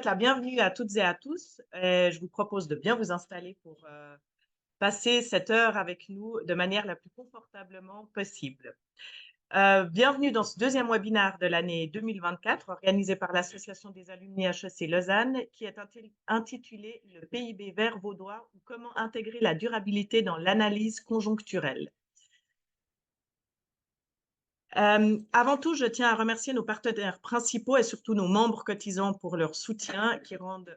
souhaite la bienvenue à toutes et à tous. Je vous propose de bien vous installer pour passer cette heure avec nous de manière la plus confortablement possible. Bienvenue dans ce deuxième webinaire de l'année 2024 organisé par l'Association des alumni HEC Lausanne qui est intitulé Le PIB vert vaudois ou comment intégrer la durabilité dans l'analyse conjoncturelle. Avant tout, je tiens à remercier nos partenaires principaux et surtout nos membres cotisants pour leur soutien qui rendent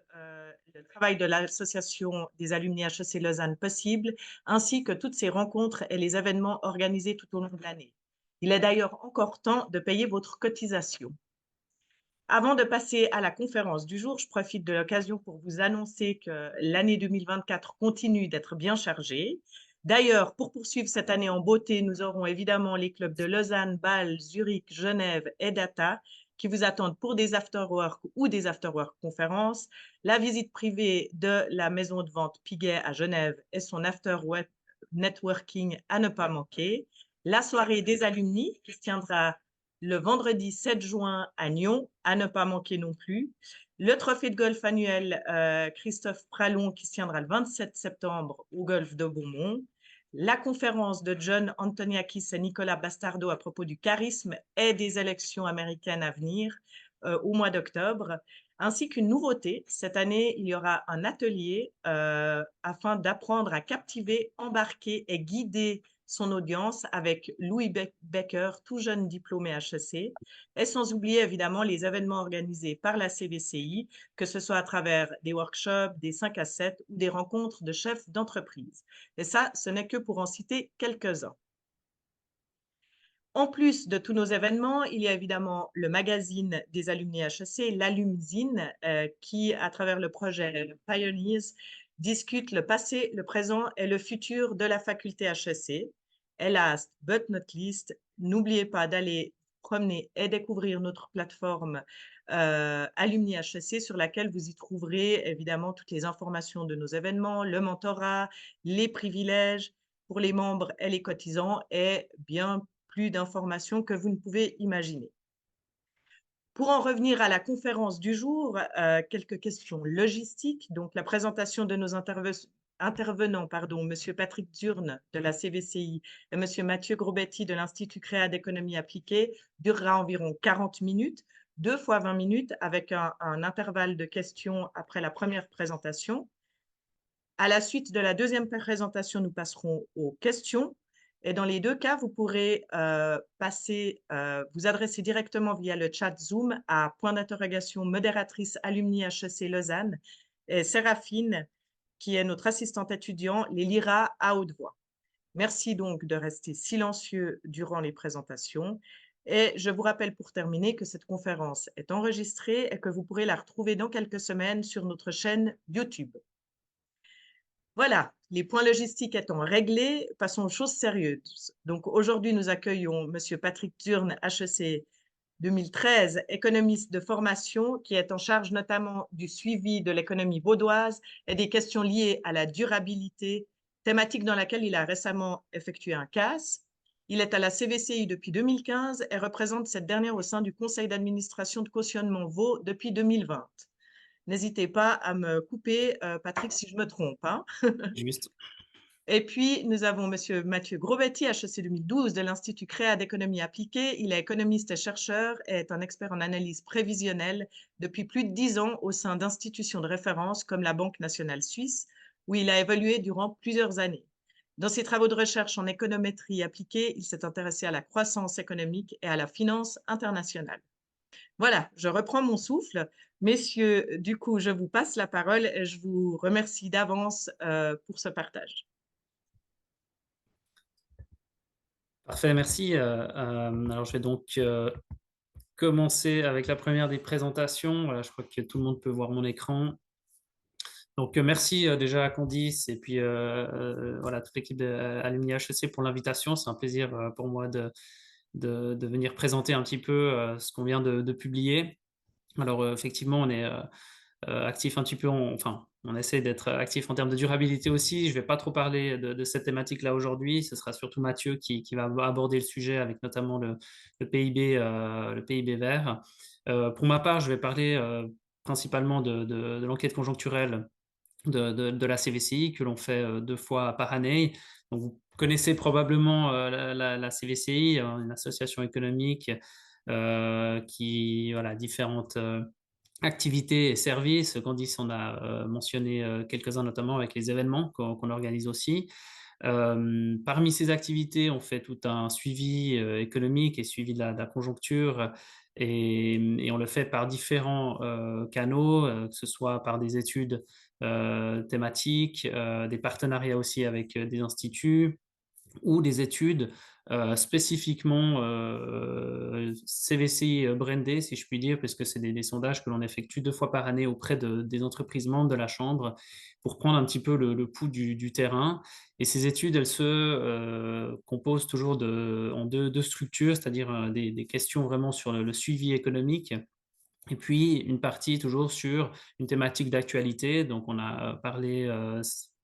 le travail de l'Association des alumni HEC Lausanne possible, ainsi que toutes ces rencontres et les événements organisés tout au long de l'année. Il est d'ailleurs encore temps de payer votre cotisation. Avant de passer à la conférence du jour, je profite de l'occasion pour vous annoncer que l'année 2024 continue d'être bien chargée. D'ailleurs, pour poursuivre cette année en beauté, nous aurons évidemment les clubs de Lausanne, Bâle, Zurich, Genève et Data qui vous attendent pour des after-work ou des after-work conférences, la visite privée de la maison de vente Piguet à Genève et son after-work networking à ne pas manquer, la soirée des alumni qui se tiendra le vendredi 7 juin à Nyon, à ne pas manquer non plus. Le trophée de golf annuel Christophe Pralon qui se tiendra le 27 septembre au golf de Beaumont. La conférence de John Antoniakis et Nicolas Bastardo à propos du charisme et des élections américaines à venir au mois d'octobre, ainsi qu'une nouveauté. Cette année, il y aura un atelier afin d'apprendre à captiver, embarquer et guider son audience avec Louis Becker, tout jeune diplômé HEC, et sans oublier évidemment les événements organisés par la CVCI, que ce soit à travers des workshops, des 5 à 7 ou des rencontres de chefs d'entreprise. Et ça, ce n'est que pour en citer quelques-uns. En plus de tous nos événements, il y a évidemment le magazine des alumni HEC, l'Alumzine, qui, à travers le projet Pioneers, discute le passé, le présent et le futur de la faculté HEC. Et last but not least, n'oubliez pas d'aller promener et découvrir notre plateforme Alumni HEC sur laquelle vous y trouverez évidemment toutes les informations de nos événements, le mentorat, les privilèges pour les membres et les cotisants et bien plus d'informations que vous ne pouvez imaginer. Pour en revenir à la conférence du jour, quelques questions logistiques. Donc, la présentation de nos intervenants, M. Patrick Durne de la CVCI et M. Mathieu Grobetti de l'Institut Créa d'économie appliquée, durera environ 40 minutes, 2 fois 20 minutes, avec un intervalle de questions après la première présentation. À la suite de la deuxième présentation, nous passerons aux questions. Et dans les deux cas, vous pourrez vous adresser directement via le chat Zoom à point d'interrogation modératrice alumni HEC Lausanne. Et Séraphine, qui est notre assistante étudiant, les lira à haute voix. Merci donc de rester silencieux durant les présentations. Et je vous rappelle pour terminer que cette conférence est enregistrée et que vous pourrez la retrouver dans quelques semaines sur notre chaîne YouTube. Voilà, les points logistiques étant réglés, passons aux choses sérieuses. Donc aujourd'hui, nous accueillons M. Patrick Durne, HEC 2013, économiste de formation, qui est en charge notamment du suivi de l'économie vaudoise et des questions liées à la durabilité, thématique dans laquelle il a récemment effectué un CAS. Il est à la CVCI depuis 2015 et représente cette dernière au sein du conseil d'administration de cautionnement Vaud depuis 2020. N'hésitez pas à me couper, Patrick, si je me trompe, hein. Juste. Et puis, nous avons M. Mathieu Grobetti, HEC 2012 de l'Institut Créa d'économie appliquée. Il est économiste et chercheur et est un expert en analyse prévisionnelle depuis plus de 10 ans au sein d'institutions de référence comme la Banque nationale suisse, où il a évolué durant plusieurs années. Dans ses travaux de recherche en économétrie appliquée, il s'est intéressé à la croissance économique et à la finance internationale. Voilà, je reprends mon souffle. Messieurs, du coup, je vous passe la parole et je vous remercie d'avance pour ce partage. Parfait, merci. Alors, je vais donc commencer avec la première des présentations. Voilà, je crois que tout le monde peut voir mon écran. Donc, merci déjà à Candice et puis voilà, toute l'équipe de Alumni HEC pour l'invitation. C'est un plaisir pour moi de venir présenter un petit peu ce qu'on vient de publier. Alors, effectivement, on est actif un petit peu, enfin, on essaie d'être actif en termes de durabilité aussi. Je ne vais pas trop parler de cette thématique-là aujourd'hui. Ce sera surtout Mathieu qui va aborder le sujet avec notamment le PIB vert. Pour ma part, je vais parler principalement de l'enquête conjoncturelle de la CVCI que l'on fait 2 fois par année. Donc vous connaissez probablement, la CVCI, une association économique, qui voilà différentes, activités et services. Candice en a, mentionné, quelques-uns, notamment avec les événements qu'on organise aussi. Parmi ces activités, on fait tout un suivi, économique et suivi de la conjoncture et on le fait par différents, canaux, que ce soit par des études, thématiques, des partenariats aussi avec, des instituts ou des études, spécifiquement, CVCI, brandées, si je puis dire, parce que c'est des sondages que l'on effectue 2 fois par année auprès des entreprises membres de la chambre pour prendre un petit peu le pouls du terrain. Et ces études, elles se, composent toujours en 2 structures, c'est-à-dire, des questions vraiment sur le suivi économique et puis une partie toujours sur une thématique d'actualité. Donc on a parlé,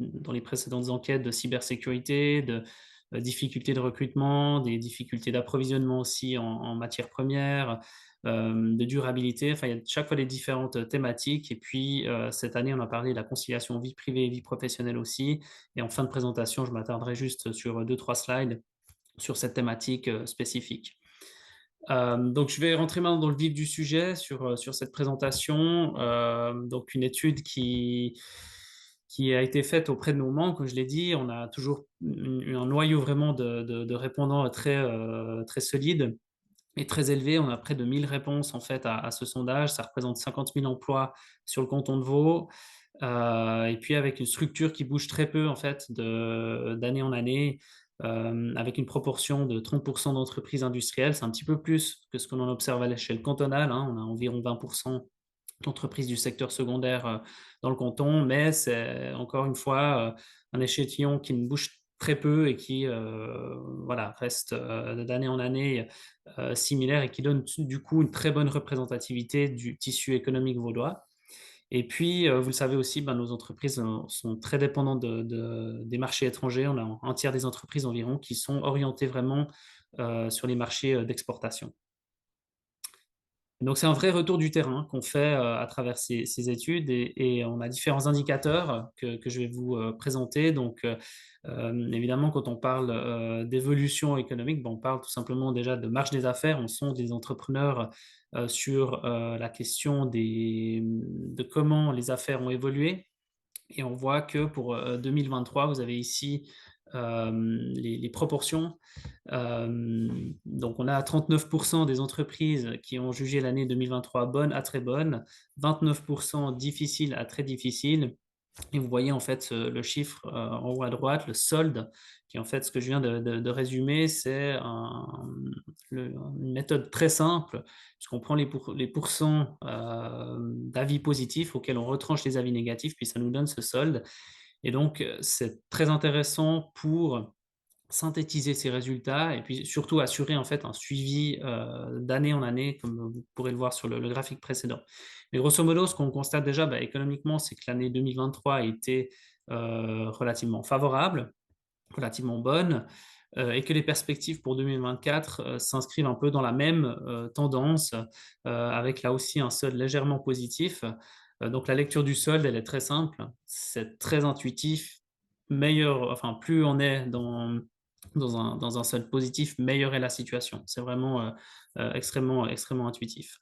dans les précédentes enquêtes de cybersécurité, de, difficultés de recrutement, des difficultés d'approvisionnement aussi en matières premières, de durabilité. Enfin, il y a chaque fois les différentes thématiques et puis, cette année, on a parlé de la conciliation vie privée et vie professionnelle aussi et en fin de présentation, je m'attarderai juste sur 2-3 slides sur cette thématique, spécifique. Donc je vais rentrer maintenant dans le vif du sujet sur cette présentation. Donc une étude qui a été faite auprès de nos membres, comme je l'ai dit. On a toujours un noyau vraiment de répondants très solide et très élevé. On a près de 1000 réponses en fait à ce sondage. Ça représente 50 000 emplois sur le canton de Vaud. Et puis avec une structure qui bouge très peu en fait d'année en année, avec une proportion de 30% d'entreprises industrielles. C'est un petit peu plus que ce que l'on observe à l'échelle cantonale, hein. On a environ 20% d'entreprises du secteur secondaire dans le canton, mais c'est encore une fois un échantillon qui ne bouge très peu et qui voilà, reste d'année en année similaire et qui donne du coup une très bonne représentativité du tissu économique vaudois. Et puis, vous le savez aussi, ben, nos entreprises sont très dépendantes des marchés étrangers. On a un tiers des entreprises environ qui sont orientées vraiment sur les marchés d'exportation. Donc, c'est un vrai retour du terrain qu'on fait à travers ces études et on a différents indicateurs que je vais vous présenter. Donc, évidemment, quand on parle d'évolution économique, ben, on parle tout simplement déjà de marge des affaires. On sonde des entrepreneurs sur la question de comment les affaires ont évolué. Et on voit que pour 2023, vous avez ici les proportions. Donc, on a 39% des entreprises qui ont jugé l'année 2023 bonne à très bonne, 29% difficile à très difficile. Et vous voyez en fait le chiffre en haut à droite, le solde, qui est en fait ce que je viens de résumer, c'est une méthode très simple, puisqu'on prend les pourcents d'avis positifs auxquels on retranche les avis négatifs, puis ça nous donne ce solde. Et donc, c'est très intéressant pour synthétiser ces résultats et puis surtout assurer en fait un suivi d'année en année, comme vous pourrez le voir sur le graphique précédent. Mais grosso modo, ce qu'on constate déjà économiquement, c'est que l'année 2023 a été relativement favorable, relativement bonne, et que les perspectives pour 2024 s'inscrivent un peu dans la même tendance, avec là aussi un solde légèrement positif. Donc la lecture du solde, elle est très simple, c'est très intuitif, meilleur, enfin plus on est dans un solde positif, meilleure est la situation. C'est vraiment extrêmement intuitif.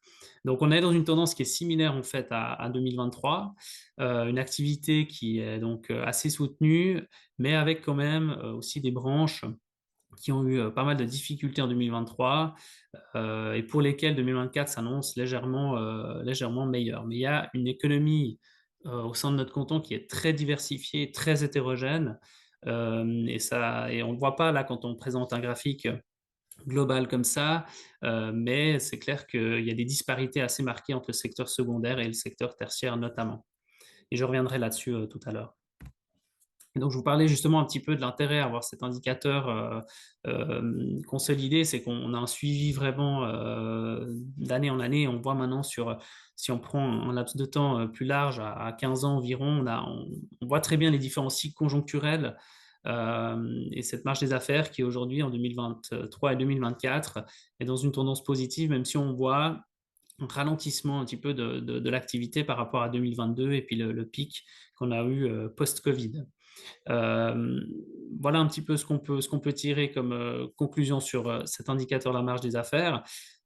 Donc on est dans une tendance qui est similaire en fait à 2023, une activité qui est donc assez soutenue, mais avec quand même aussi des branches qui ont eu pas mal de difficultés en 2023 et pour lesquelles 2024 s'annonce légèrement meilleur. Mais il y a une économie au sein de notre canton qui est très diversifiée, très hétérogène. Et on ne le voit pas là quand on présente un graphique global comme ça, mais c'est clair qu'il y a des disparités assez marquées entre le secteur secondaire et le secteur tertiaire notamment. Et je reviendrai là-dessus tout à l'heure. Et donc, je vous parlais justement un petit peu de l'intérêt à avoir cet indicateur consolidé, c'est qu'on a un suivi vraiment d'année en année. On voit maintenant si on prend un laps de temps plus large, à 15 ans environ, on voit très bien les différents cycles conjoncturels et cette marge des affaires qui aujourd'hui, en 2023 et 2024, est dans une tendance positive, même si on voit ralentissement un petit peu de l'activité par rapport à 2022 et puis le pic qu'on a eu, post-Covid. Hem, voilà un petit peu ce qu'on peut tirer comme, conclusion sur, cet indicateur de la marge des affaires.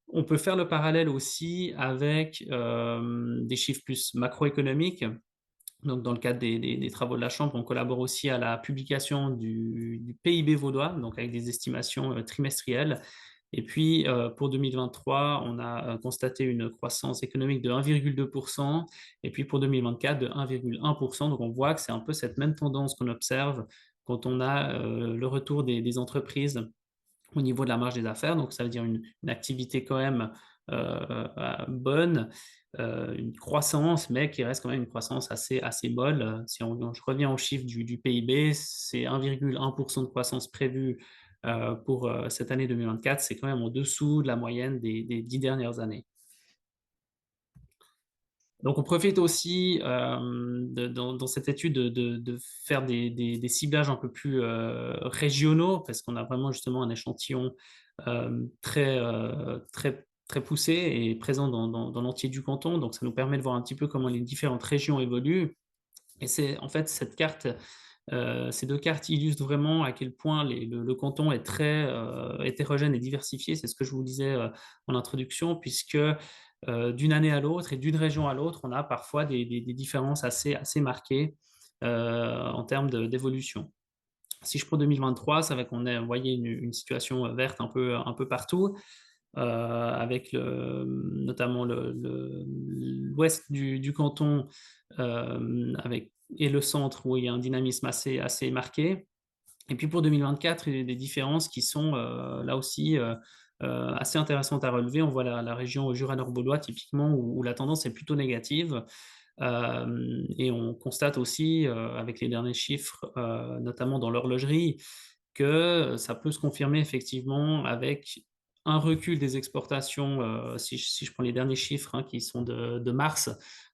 On peut faire le parallèle aussi avec, des chiffres plus macroéconomiques. Donc dans le cadre des travaux de la chambre, on collabore aussi à la publication du PIB vaudois, donc avec des estimations, trimestrielles. Et puis, pour 2023, on a, constaté une croissance économique de 1,2 et puis pour 2024 de 1,1. Donc on voit que c'est un peu cette même tendance qu'on observe quand on a, le retour des entreprises au niveau de la marge des affaires. Donc ça veut dire une activité quand même, bonne, une croissance, mais qui reste quand même une croissance assez molle. Si je reviens aux chiffres du PIB, c'est 1,1 de croissance prévue, pour, cette année 2024. C'est quand même en dessous de la moyenne des 10 dernières années. Donc on profite aussi, dans cette étude de faire des ciblages un peu plus, régionaux, parce qu'on a vraiment justement un échantillon, très poussé et présent dans l'entier du canton. Donc ça nous permet de voir un petit peu comment les différentes régions évoluent. Et c'est en fait cette carte, ces 2 cartes illustrent vraiment à quel point le canton est très, hétérogène et diversifié. C'est ce que je vous disais, en introduction, puisque, d'une année à l'autre et d'une région à l'autre, on a parfois des différences assez marquées, en termes d'évolution. Si je prends 2023, c'est vrai qu'on est vous voyez une situation, verte un peu partout, avec notamment l'ouest du canton, avec et le centre où il y a un dynamisme assez marqué. Et puis pour 2024, il y a des différences qui sont, là aussi, assez intéressantes à relever. On voit la région Jura nord-baudois typiquement où la tendance est plutôt négative. Et on constate aussi, avec les derniers chiffres, notamment dans l'horlogerie, que ça peut se confirmer effectivement avec un recul des exportations, si je prends les derniers chiffres, hein, qui sont de mars,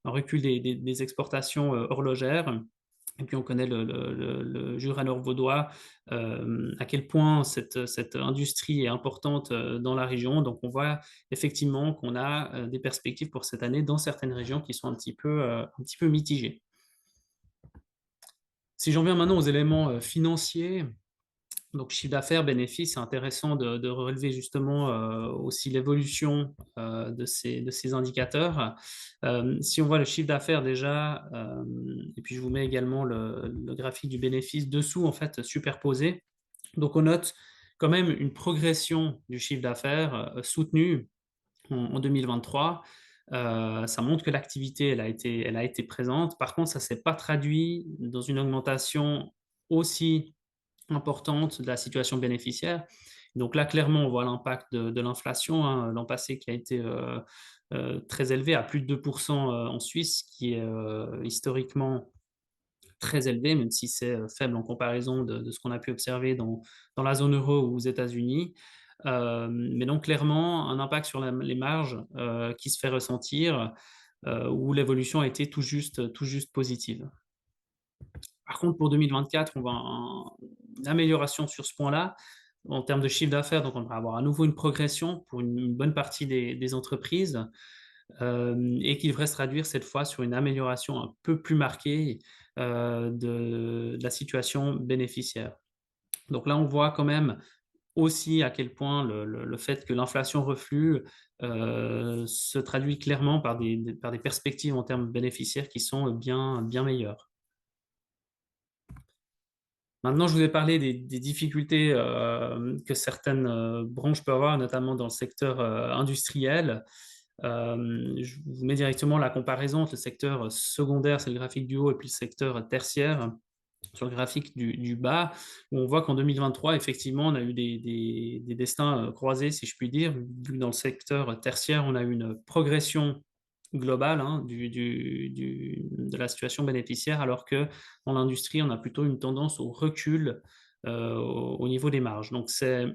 un recul des exportations, horlogères. Et puis on connaît le Jura nord-vaudois, à quel point cette industrie est importante, dans la région. Donc on voit effectivement qu'on a, des perspectives pour cette année dans certaines régions qui sont un petit peu mitigées. Si j'en viens maintenant aux éléments, financiers, donc chiffre d'affaires, bénéfices, c'est intéressant de relever justement, aussi l'évolution, de ces indicateurs. Si on voit le chiffre d'affaires déjà, et puis je vous mets également le graphique du bénéfice dessous, en fait, superposé. Donc on note quand même une progression du chiffre d'affaires, soutenue en 2023. Ça montre que l'activité, elle a été présente. Par contre, ça ne s'est pas traduit dans une augmentation aussi importante de la situation bénéficiaire. Donc là, clairement, on voit l'impact de l'inflation, hein, l'an passé qui a été, très élevé à plus de 2 en Suisse, qui est, historiquement très élevé, même si c'est, faible en comparaison de ce qu'on a pu observer dans la zone euro ou aux États-Unis. Mais donc clairement, un impact sur les marges, qui se fait ressentir, où l'évolution a été tout juste positive. Par contre, pour 2024, on va une amélioration sur ce point-là. En termes de chiffre d'affaires, donc on va avoir à nouveau une progression pour une bonne partie des entreprises, et qui devrait se traduire cette fois sur une amélioration un peu plus marquée, de la situation bénéficiaire. Donc là, on voit quand même aussi à quel point le fait que l'inflation reflue, se traduit clairement par des perspectives en termes bénéficiaires qui sont bien bien meilleures. Maintenant, je vous ai parlé des difficultés, que certaines, branches peuvent avoir, notamment dans le secteur, industriel. Je vous mets directement la comparaison entre le secteur, secondaire, c'est le graphique du haut, et puis le secteur tertiaire, sur le graphique du bas, où on voit qu'en 2023, effectivement, on a eu des destins, croisés, si je puis dire. Vu que dans le secteur tertiaire, on a eu une progression globale, hein, de la situation bénéficiaire, alors que dans l'industrie, on a plutôt une tendance au recul, au niveau des marges. Donc c'est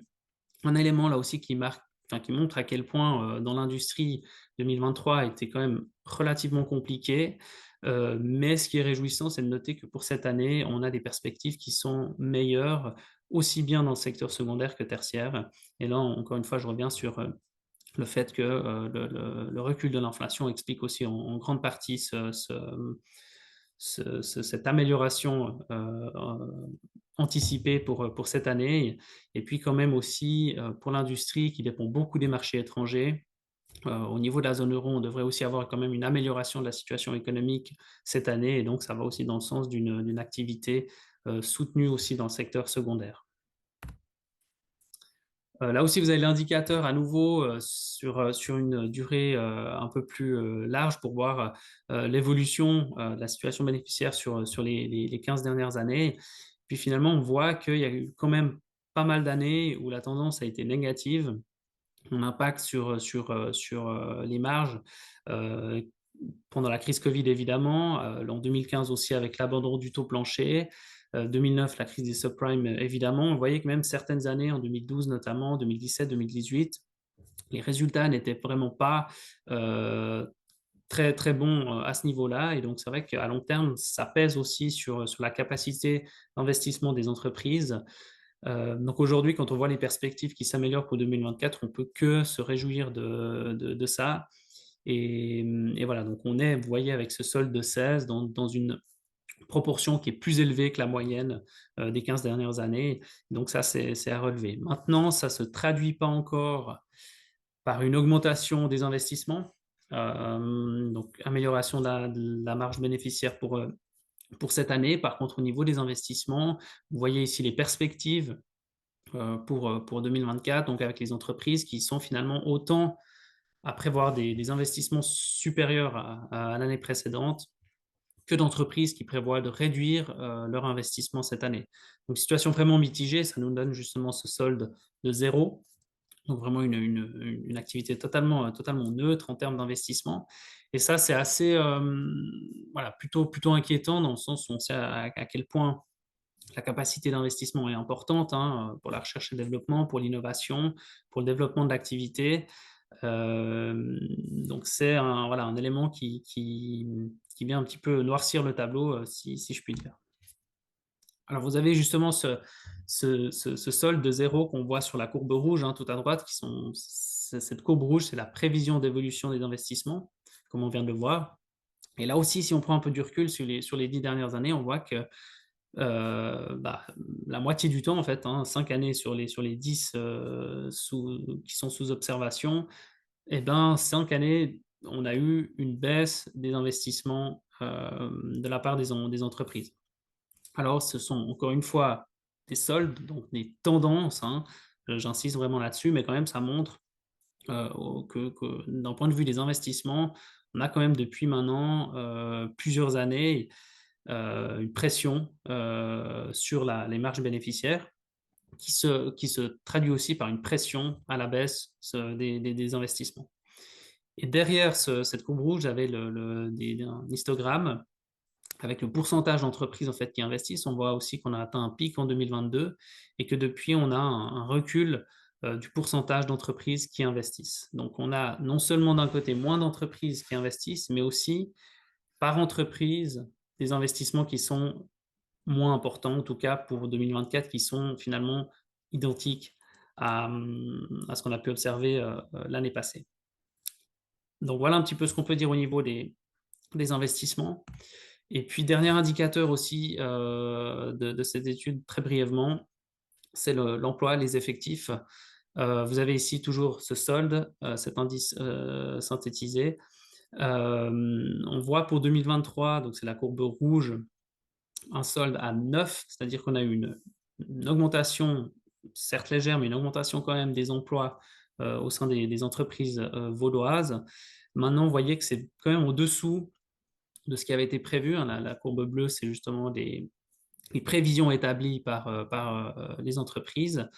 un élément là aussi qui montre à quel point, dans l'industrie, 2023 a été quand même relativement compliqué. Mais ce qui est réjouissant, c'est de noter que pour cette année, on a des perspectives qui sont meilleures, aussi bien dans le secteur secondaire que tertiaire. Et là, encore une fois, je reviens sur, le fait que le recul de l'inflation explique aussi en grande partie cette amélioration anticipée pour cette année. Et puis quand même aussi pour l'industrie qui dépend beaucoup des marchés étrangers. Au niveau de la zone euro, on devrait aussi avoir quand même une amélioration de la situation économique cette année, et donc ça va aussi dans le sens d'une activité soutenue aussi dans le secteur secondaire. Là aussi, vous avez l'indicateur à nouveau sur une durée un peu plus large pour voir l'évolution de la situation bénéficiaire sur les 15 dernières années. Puis finalement, on voit qu'il y a eu quand même pas mal d'années où la tendance a été négative. On impacte sur les marges. Euh, Pendant la crise Covid, évidemment, en 2015 aussi avec l'abandon du taux plancher, 2009, la crise des subprimes, évidemment. On voyait que même certaines années, en 2012 notamment, 2017, 2018, les résultats n'étaient vraiment pas très, très bons à ce niveau-là. Et donc, c'est vrai qu'à long terme, ça pèse aussi sur la capacité d'investissement des entreprises. Donc aujourd'hui, quand on voit les perspectives qui s'améliorent pour 2024, on peut que se réjouir de ça. Et voilà, donc on est, vous voyez, avec ce solde de 16 dans une proportion qui est plus élevée que la moyenne des 15 dernières années. Donc ça, c'est à relever. Maintenant, ça ne se traduit pas encore par une augmentation des investissements, donc amélioration de la marge bénéficiaire pour cette année. Par contre, au niveau des investissements, vous voyez ici les perspectives pour 2024, donc avec les entreprises qui sont finalement autant à prévoir des investissements supérieurs à l'année précédente que d'entreprises qui prévoient de réduire leur investissement cette année. Donc, situation vraiment mitigée, ça nous donne justement ce solde de zéro, donc vraiment une activité totalement neutre en termes d'investissement. Et ça, c'est assez voilà, plutôt inquiétant dans le sens où on sait à quel point la capacité d'investissement est importante pour la recherche et le développement, pour l'innovation, pour le développement de l'activité. Donc c'est voilà, un élément qui vient un petit peu noircir le tableau, si je puis dire. Alors vous avez justement ce solde de zéro qu'on voit sur la courbe rouge tout à droite, cette courbe rouge, c'est la prévision d'évolution des investissements, comme on vient de le voir. Et là aussi, si on prend un peu du recul sur les 10 dernières années, on voit que bah, la moitié du temps, en fait, 5 années sur les 10 qui sont sous observation, eh ben, 5 années, on a eu une baisse des investissements de la part des entreprises. Alors, ce sont encore une fois des soldes, donc des tendances, j'insiste vraiment là-dessus, mais quand même, ça montre que d'un point de vue des investissements, on a quand même depuis maintenant plusieurs années une pression sur les marges bénéficiaires qui se traduit aussi par une pression à la baisse des investissements. Et derrière cette courbe rouge, j'avais un histogramme avec le pourcentage d'entreprises en fait, qui investissent. On voit aussi qu'on a atteint un pic en 2022 et que depuis, on a un recul du pourcentage d'entreprises qui investissent. Donc, on a non seulement d'un côté moins d'entreprises qui investissent, mais aussi par entreprise des investissements qui sont moins importants, en tout cas pour 2024, qui sont finalement identiques à ce qu'on a pu observer l'année passée. Donc voilà un petit peu ce qu'on peut dire au niveau des investissements. Et puis dernier indicateur aussi de cette étude, très brièvement, c'est l'emploi, les effectifs. Vous avez ici toujours ce solde, cet indice synthétisé. On voit pour 2023, donc c'est la courbe rouge, un solde à 9, c'est-à-dire qu'on a eu une augmentation, certes légère, mais une augmentation quand même des emplois au sein des entreprises vaudoises. Maintenant, vous voyez que c'est quand même au-dessous de ce qui avait été prévu. La courbe bleue, c'est justement les prévisions établies par les entreprises.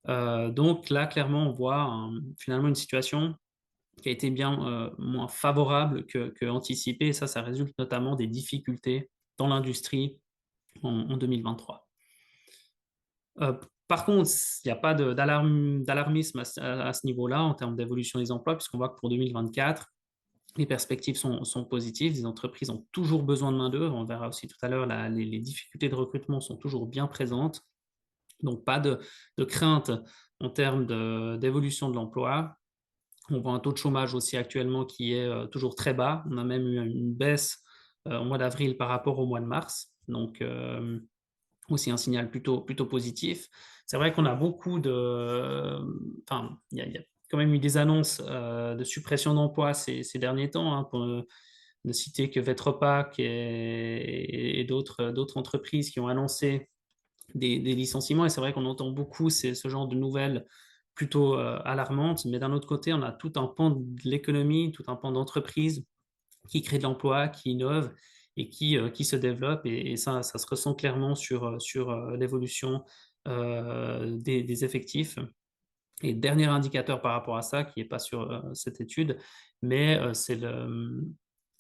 Donc là, clairement, on voit finalement une situation qui a été bien moins favorable que anticipée. Et ça résulte notamment des difficultés dans l'industrie en 2023. Par contre, il n'y a pas d'alarmisme à ce niveau-là en termes d'évolution des emplois, puisqu'on voit que pour 2024, les perspectives sont positives. Les entreprises ont toujours besoin de main-d'œuvre. On verra aussi tout à l'heure, les difficultés de recrutement sont toujours bien présentes. Donc, pas de crainte en termes d'évolution de l'emploi. On voit un taux de chômage aussi actuellement qui est toujours très bas. On a même eu une baisse au mois d'avril par rapport au mois de mars. Donc, aussi un signal plutôt positif. C'est vrai qu'on a beaucoup de, enfin, il y a quand même eu des annonces de suppression d'emplois ces derniers temps, hein, pour ne citer que Vetropack et d'autres entreprises qui ont annoncé des licenciements. Et c'est vrai qu'on entend beaucoup ce genre de nouvelles plutôt alarmantes. Mais d'un autre côté, on a tout un pan de l'économie, tout un pan d'entreprises qui crée de l'emploi, qui innove et qui se développe. Et ça se ressent clairement sur l'évolution des effectifs. Et dernier indicateur par rapport à ça, qui n'est pas sur cette étude, mais c'est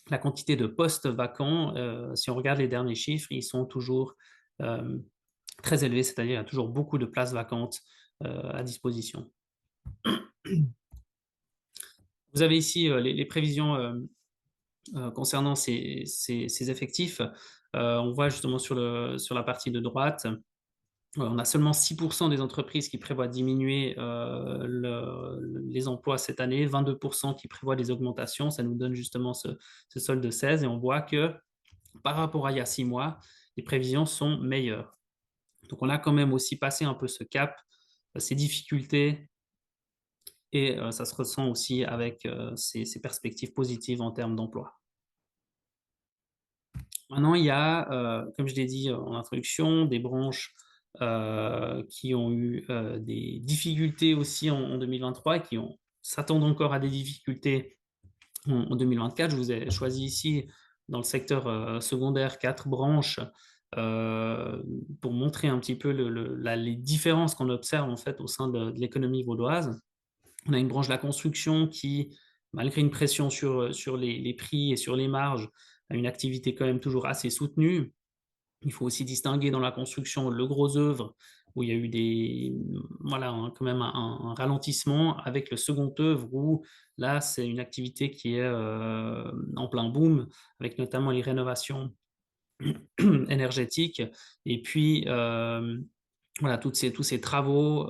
la quantité de postes vacants. Si on regarde les derniers chiffres, ils sont toujours euh, très élevés, c'est-à-dire il y a toujours beaucoup de places vacantes à disposition. Vous avez ici les prévisions concernant ces effectifs. On voit justement sur la partie de droite, on a seulement 6% des entreprises qui prévoient diminuer les emplois cette année, 22% qui prévoient des augmentations. Ça nous donne justement ce solde de 16 et on voit que par rapport à il y a 6 mois, les prévisions sont meilleures. Donc on a quand même aussi passé un peu ce cap, ces difficultés et ça se ressent aussi avec ces perspectives positives en termes d'emploi. Maintenant, il y a, comme je l'ai dit en introduction, des branches qui ont eu des difficultés aussi en 2023 et qui s'attendent encore à des difficultés en 2024. Je vous ai choisi ici, dans le secteur secondaire, 4 branches euh, pour montrer un petit peu les différences qu'on observe en fait au sein de l'économie vaudoise. On a une branche de la construction qui, malgré une pression sur les prix et sur les marges, a une activité quand même toujours assez soutenue. Il faut aussi distinguer dans la construction le gros œuvre, où il y a eu voilà, quand même un ralentissement, avec le second œuvre, où là, c'est une activité qui est en plein boom, avec notamment les rénovations énergétiques. Et puis, voilà, tous ces travaux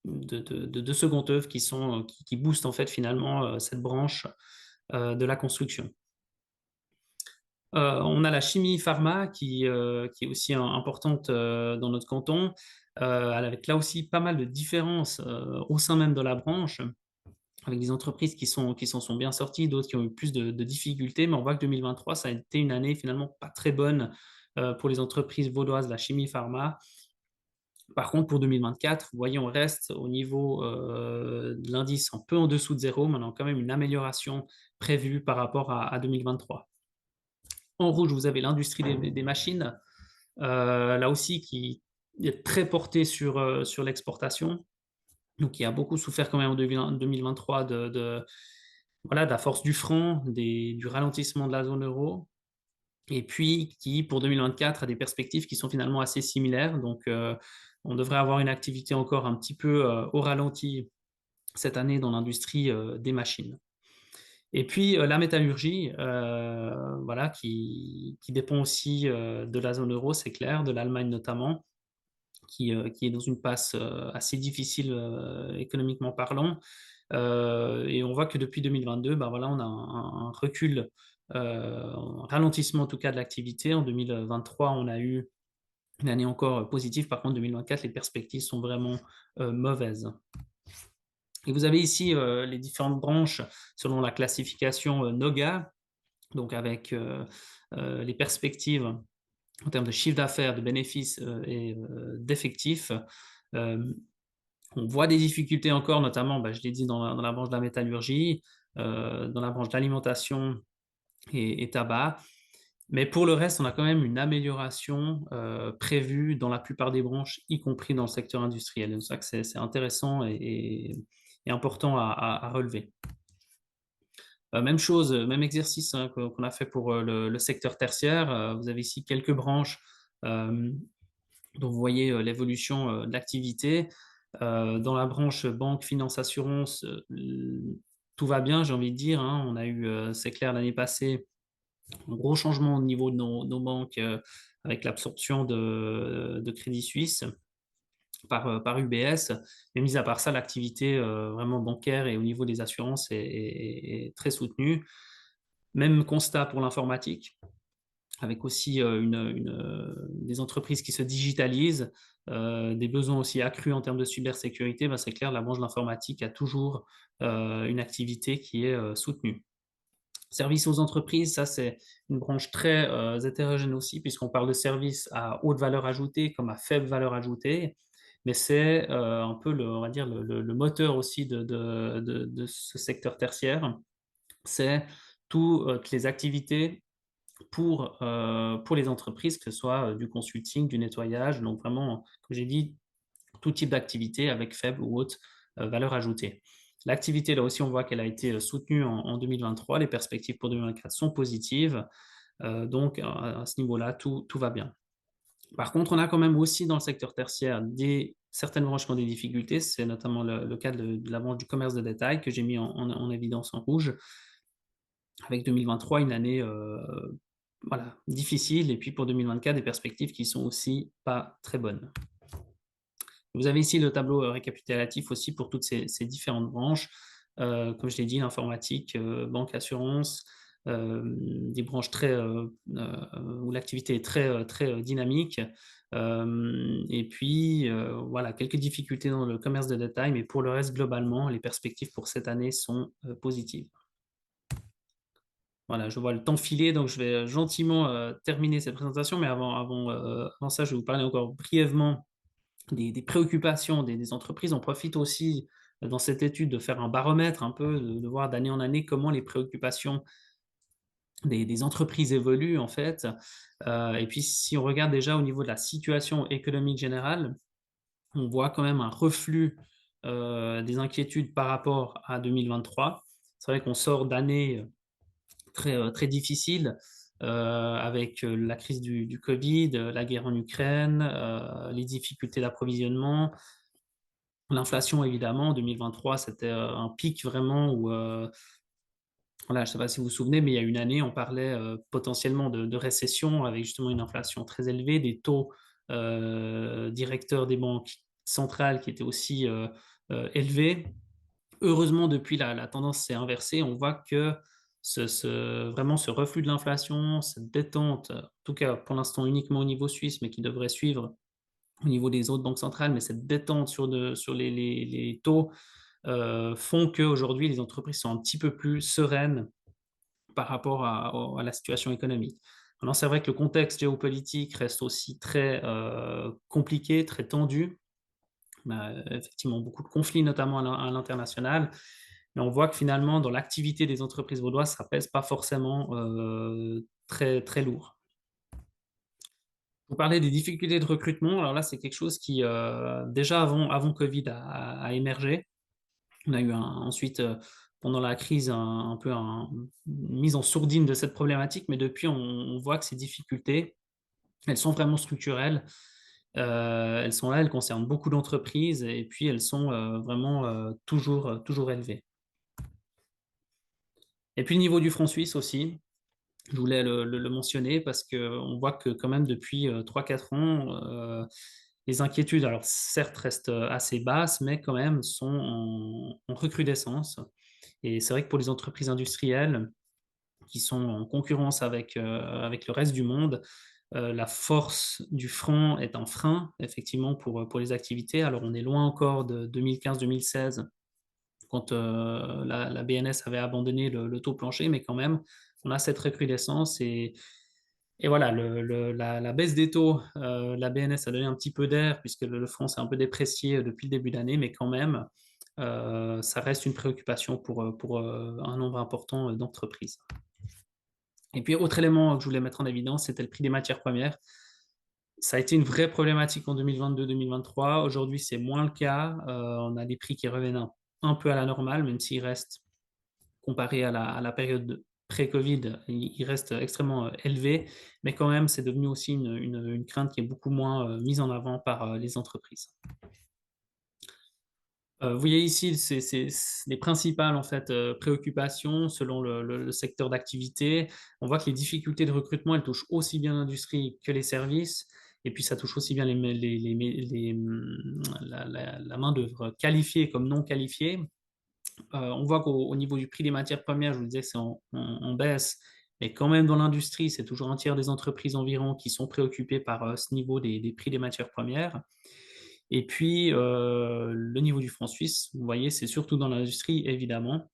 de seconde œuvre qui boostent en fait finalement cette branche de la construction. On a la chimie pharma qui est aussi importante dans notre canton, avec là aussi pas mal de différences au sein même de la branche, avec des entreprises qui s'en sont bien sorties, d'autres qui ont eu plus de difficultés, mais on voit que 2023, ça a été une année finalement pas très bonne pour les entreprises vaudoises de la chimie pharma. Par contre, pour 2024, vous voyez, on reste au niveau de l'indice un peu en dessous de zéro, mais on a quand même une amélioration prévue par rapport à 2023. En rouge, vous avez l'industrie des machines, là aussi qui est très portée sur l'exportation, donc qui a beaucoup souffert quand même en 2023 voilà, de la force du franc, du ralentissement de la zone euro, et puis qui, pour 2024, a des perspectives qui sont finalement assez similaires. Donc, on devrait avoir une activité encore un petit peu au ralenti cette année dans l'industrie des machines. Et puis la métallurgie, voilà, qui dépend aussi de la zone euro, c'est clair, de l'Allemagne notamment, qui est dans une passe assez difficile économiquement parlant. Et on voit que depuis 2022, bah voilà, on a un recul, un ralentissement en tout cas de l'activité. En 2023, on a eu une année encore positive. Par contre, 2024, les perspectives sont vraiment mauvaises. Et vous avez ici les différentes branches selon la classification NOGA, donc avec les perspectives en termes de chiffre d'affaires, de bénéfices et d'effectifs. Euh, on voit des difficultés encore, notamment, bah, je l'ai dit, dans la branche de la métallurgie, dans la branche d'alimentation et tabac. Mais pour le reste, on a quand même une amélioration prévue dans la plupart des branches, y compris dans le secteur industriel. C'est ça que c'est intéressant et important à relever. Même chose, même exercice hein, qu'on a fait pour le secteur tertiaire. Vous avez ici quelques branches dont vous voyez l'évolution de l'activité. Dans la branche banque, finance, assurance, tout va bien, j'ai envie de dire, hein. On a eu, c'est clair, l'année passée, un gros changement au niveau de nos banques avec l'absorption de Crédit Suisse. par UBS. Mais mis à part ça, l'activité, vraiment bancaire et au niveau des assurances est très soutenue. Même constat pour l'informatique, avec aussi, des entreprises qui se digitalisent, des besoins aussi accrus en termes de cybersécurité. Bah, c'est clair, la branche de l'informatique a toujours, une activité qui est, soutenue. Services aux entreprises, ça c'est une branche très, hétérogène aussi, puisqu'on parle de services à haute valeur ajoutée comme à faible valeur ajoutée. Mais c'est, un peu on va dire le moteur aussi de ce secteur tertiaire. C'est toutes les activités pour les entreprises, que ce soit, du consulting, du nettoyage, donc vraiment, comme j'ai dit, tout type d'activité avec faible ou haute, valeur ajoutée. L'activité, là aussi, on voit qu'elle a été, soutenue en 2023. Les perspectives pour 2024 sont positives, donc à ce niveau-là, tout va bien. Par contre, on a quand même aussi dans le secteur tertiaire certaines branches qui ont des difficultés. C'est notamment le cas de la branche du commerce de détail que j'ai mis en évidence en rouge, avec 2023, une année, voilà, difficile, et puis pour 2024, des perspectives qui sont aussi pas très bonnes. Vous avez ici le tableau, récapitulatif aussi pour toutes ces différentes branches. Comme je l'ai dit, l'informatique, banque, assurance, des branches très, où l'activité est très dynamique. Et puis, voilà, quelques difficultés dans le commerce de détail, mais pour le reste, globalement, les perspectives pour cette année sont, positives. Voilà, je vois le temps filer, donc je vais, gentiment, terminer cette présentation, mais avant ça, je vais vous parler encore brièvement des préoccupations des entreprises. On profite aussi, dans cette étude, de faire un baromètre un peu, de voir d'année en année comment les préoccupations des entreprises évoluent en fait. Et puis si on regarde déjà au niveau de la situation économique générale, on voit quand même un reflux, des inquiétudes par rapport à 2023. C'est vrai qu'on sort d'années très difficiles, avec, la crise du covid, la guerre en Ukraine, les difficultés d'approvisionnement. L'inflation évidemment, en 2023, c'était, un pic vraiment où, voilà, je ne sais pas si vous vous souvenez, mais il y a une année, on parlait, potentiellement de récession avec justement une inflation très élevée, des taux, directeurs des banques centrales qui étaient aussi, élevés. Heureusement, depuis la tendance s'est inversée. On voit que vraiment ce reflux de l'inflation, cette détente, en tout cas pour l'instant uniquement au niveau suisse, mais qui devrait suivre au niveau des autres banques centrales, mais cette détente sur les taux, font qu'aujourd'hui les entreprises sont un petit peu plus sereines par rapport à la situation économique. Maintenant, c'est vrai que le contexte géopolitique reste aussi très, compliqué, très tendu. On a effectivement beaucoup de conflits, notamment à l'international, mais on voit que finalement, dans l'activité des entreprises vaudoises, ça pèse pas forcément, très, très lourd. Vous parlez des difficultés de recrutement. Alors là, c'est quelque chose qui, déjà avant Covid a émergé. On a eu ensuite, pendant la crise, un peu une mise en sourdine de cette problématique, mais depuis, on voit que ces difficultés, elles sont vraiment structurelles. Elles sont là, elles concernent beaucoup d'entreprises, et puis elles sont, vraiment, toujours élevées. Et puis le niveau du franc suisse aussi, je voulais le mentionner parce qu'on voit que quand même depuis, 3-4 ans, les inquiétudes, alors certes restent, assez basses, mais quand même sont en recrudescence. Et c'est vrai que pour les entreprises industrielles qui sont en concurrence avec le reste du monde, la force du franc est un frein effectivement pour les activités. Alors on est loin encore de 2015-2016 quand, la BNS avait abandonné le taux plancher, mais quand même, on a cette recrudescence. Et voilà, la baisse des taux, la BNS a donné un petit peu d'air puisque le franc s'est un peu déprécié depuis le début d'année, mais quand même, ça reste une préoccupation pour un nombre important d'entreprises. Et puis, autre élément que je voulais mettre en évidence, c'était le prix des matières premières. Ça a été une vraie problématique en 2022-2023. Aujourd'hui, c'est moins le cas. On a des prix qui reviennent un peu à la normale, même s'ils restent, comparé à la période pré-Covid, ils restent extrêmement élevés. Mais quand même, c'est devenu aussi une crainte qui est beaucoup moins mise en avant par les entreprises. Vous voyez ici, c'est les principales en fait, préoccupations selon le secteur d'activité. On voit que les difficultés de recrutement, elles touchent aussi bien l'industrie que les services. Et puis ça touche aussi bien la main-d'œuvre qualifiée comme non qualifiée. On voit qu'au niveau du prix des matières premières, je vous disais que c'est en baisse, mais quand même dans l'industrie, c'est toujours un tiers des entreprises environ qui sont préoccupées par ce niveau des prix des matières premières. Et puis, le niveau du franc suisse, vous voyez, c'est surtout dans l'industrie, évidemment.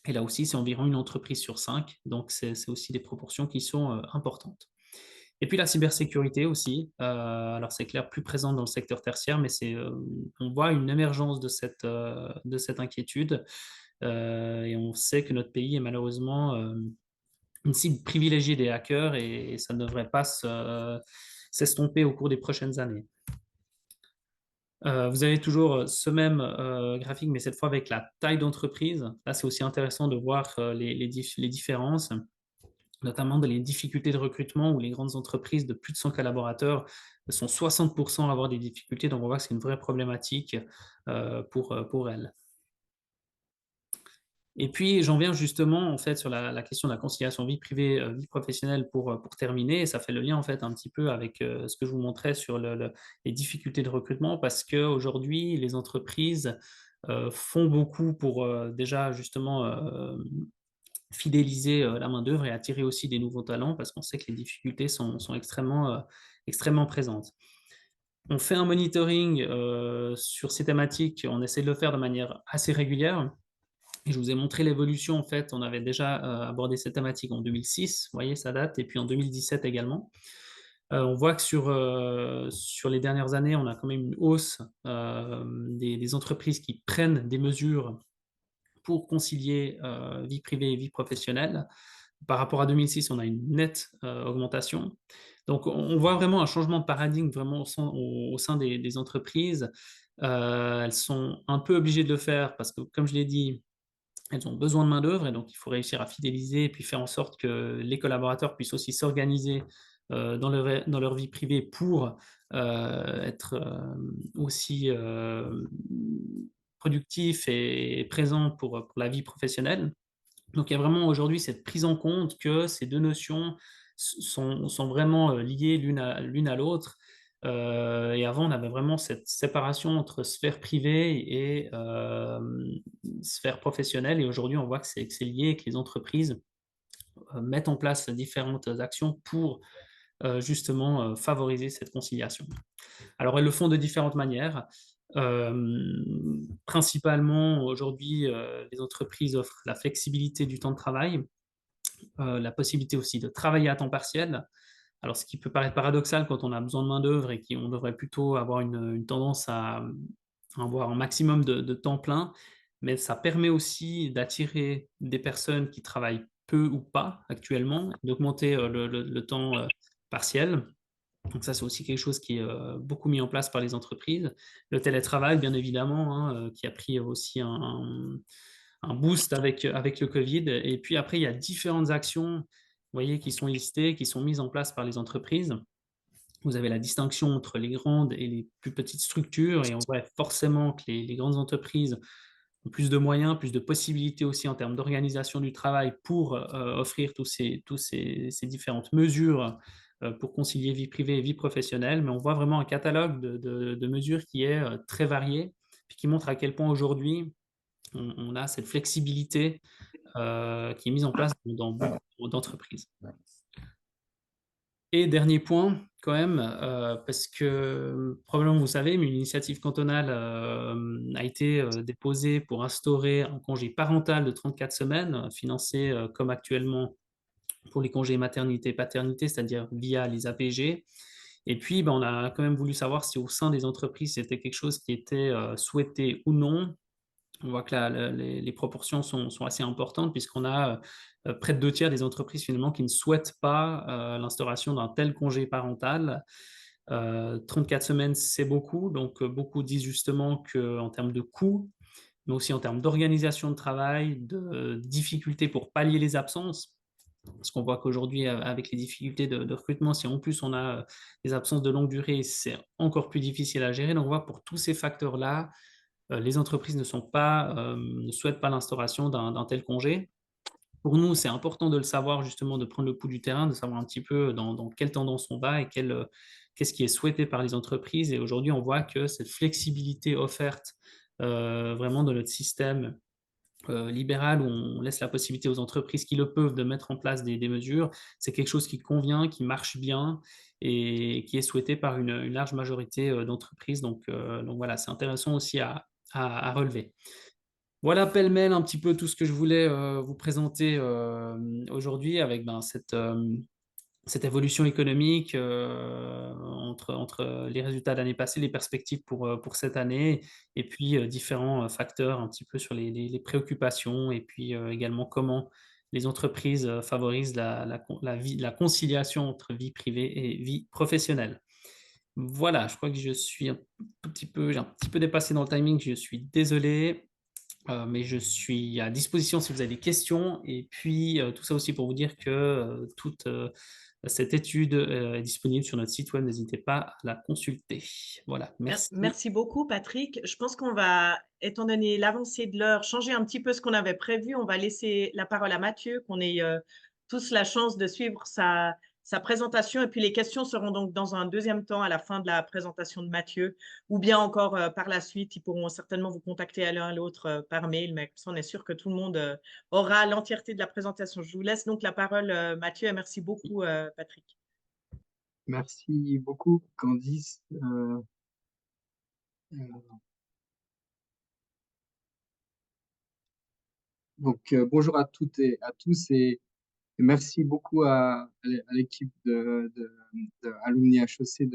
Et là aussi, c'est environ une entreprise sur cinq, donc c'est aussi des proportions qui sont importantes. Et puis la cybersécurité aussi, alors c'est clair, plus présente dans le secteur tertiaire, mais on voit une émergence de cette inquiétude, et on sait que notre pays est malheureusement une cible privilégiée des hackers, et ça ne devrait pas s'estomper au cours des prochaines années. Vous avez toujours ce même graphique, mais cette fois avec la taille d'entreprise. Là, c'est aussi intéressant de voir les différences, notamment dans les difficultés de recrutement, où les grandes entreprises de plus de 100 collaborateurs sont 60% à avoir des difficultés. Donc, on voit que c'est une vraie problématique pour elles. Et puis, j'en viens justement en fait sur la question de la conciliation vie privée, vie professionnelle pour terminer. Et ça fait le lien en fait un petit peu avec ce que je vous montrais sur les difficultés de recrutement, parce qu'aujourd'hui, les entreprises font beaucoup pour déjà justement fidéliser la main-d'œuvre et attirer aussi des nouveaux talents, parce qu'on sait que les difficultés sont extrêmement présentes. On fait un monitoring sur ces thématiques, on essaie de le faire de manière assez régulière. Et je vous ai montré l'évolution, en fait, on avait déjà abordé cette thématique en 2006, vous voyez, ça date, et puis en 2017 également. On voit que sur les dernières années, on a quand même une hausse des entreprises qui prennent des mesures pour concilier vie privée et vie professionnelle. Par rapport à 2006, on a une nette augmentation. Donc, on voit vraiment un changement de paradigme vraiment au sein des entreprises. Elles sont un peu obligées de le faire parce que, comme je l'ai dit, elles ont besoin de main-d'œuvre, et donc il faut réussir à fidéliser et puis faire en sorte que les collaborateurs puissent aussi s'organiser dans leur vie privée pour être aussi productifs et présents pour la vie professionnelle. Donc il y a vraiment aujourd'hui cette prise en compte que ces deux notions sont vraiment liées l'une à l'autre. Et avant, on avait vraiment cette séparation entre sphère privée et sphère professionnelle. Et aujourd'hui, on voit que c'est lié et que les entreprises mettent en place différentes actions pour justement favoriser cette conciliation. Alors, elles le font de différentes manières. Principalement, aujourd'hui, les entreprises offrent la flexibilité du temps de travail, la possibilité aussi de travailler à temps partiel. Alors, ce qui peut paraître paradoxal quand on a besoin de main-d'œuvre et qu'on devrait plutôt avoir une tendance à avoir un maximum de temps plein, mais ça permet aussi d'attirer des personnes qui travaillent peu ou pas actuellement, d'augmenter le temps partiel. Donc ça, c'est aussi quelque chose qui est beaucoup mis en place par les entreprises. Le télétravail, bien évidemment, hein, qui a pris aussi un boost avec le Covid. Et puis après, il y a différentes actions, vous voyez, qui sont listées, qui sont mises en place par les entreprises. Vous avez la distinction entre les grandes et les plus petites structures, et on voit forcément que les grandes entreprises ont plus de moyens, plus de possibilités aussi en termes d'organisation du travail pour offrir ces différentes mesures pour concilier vie privée et vie professionnelle. Mais on voit vraiment un catalogue de mesures qui est très varié, puis qui montre à quel point aujourd'hui on a cette flexibilité qui est mise en place dans beaucoup d'entreprises. Et dernier point, quand même, parce que probablement vous savez, mais une initiative cantonale a été déposée pour instaurer un congé parental de 34 semaines, financé comme actuellement pour les congés maternité et paternité, c'est-à-dire via les APG. Et puis, ben, on a quand même voulu savoir si au sein des entreprises, c'était quelque chose qui était souhaité ou non. On voit que les proportions sont assez importantes, puisqu'on a près de 2 tiers des entreprises finalement qui ne souhaitent pas l'instauration d'un tel congé parental. 34 semaines, c'est beaucoup, donc beaucoup disent justement qu'en termes de coûts, mais aussi en termes d'organisation de travail, de difficultés pour pallier les absences, parce qu'on voit qu'aujourd'hui, avec les difficultés de recrutement, si en plus on a des absences de longue durée, c'est encore plus difficile à gérer. Donc on voit pour tous ces facteurs-là, les entreprises ne souhaitent pas l'instauration d'un tel congé. Pour nous, c'est important de le savoir justement, de prendre le pouls du terrain, de savoir un petit peu dans quelle tendance on va et qu'est-ce qui est souhaité par les entreprises et aujourd'hui, on voit que cette flexibilité offerte, vraiment dans notre système libérale où on laisse la possibilité aux entreprises qui le peuvent de mettre en place des mesures, c'est quelque chose qui convient, qui marche bien et qui est souhaité par une large majorité, d'entreprises donc voilà, c'est intéressant aussi à relever. Voilà pêle-mêle un petit peu tout ce que je voulais, vous présenter, aujourd'hui avec, ben, cette évolution économique, entre les résultats de l'année passée, les perspectives pour cette année et puis, différents, facteurs un petit peu sur les préoccupations et puis, également comment les entreprises, favorisent la conciliation entre vie privée et vie professionnelle. Voilà, je crois que je suis un tout petit peu j'ai un petit peu dépassé dans le timing, je suis désolé, mais je suis à disposition si vous avez des questions et puis, tout ça aussi pour vous dire que, toute, cette étude, est disponible sur notre site web, n'hésitez pas à la consulter. Voilà, merci. Merci beaucoup, Patrick. Je pense qu'on va, étant donné l'avancée de l'heure, changer un petit peu ce qu'on avait prévu. On va laisser la parole à Mathieu, qu'on ait tous la chance de suivre sa présentation. Et puis les questions seront donc dans un deuxième temps à la fin de la présentation de Mathieu, ou bien encore par la suite. Ils pourront certainement vous contacter à l'un à l'autre par mail, mais comme ça, on est sûr que tout le monde aura l'entièreté de la présentation. Je vous laisse donc la parole, Mathieu, et merci beaucoup, Patrick. Merci beaucoup, Candice. Euh, Bonjour à toutes et à tous et merci beaucoup à l'équipe de Alumni HEC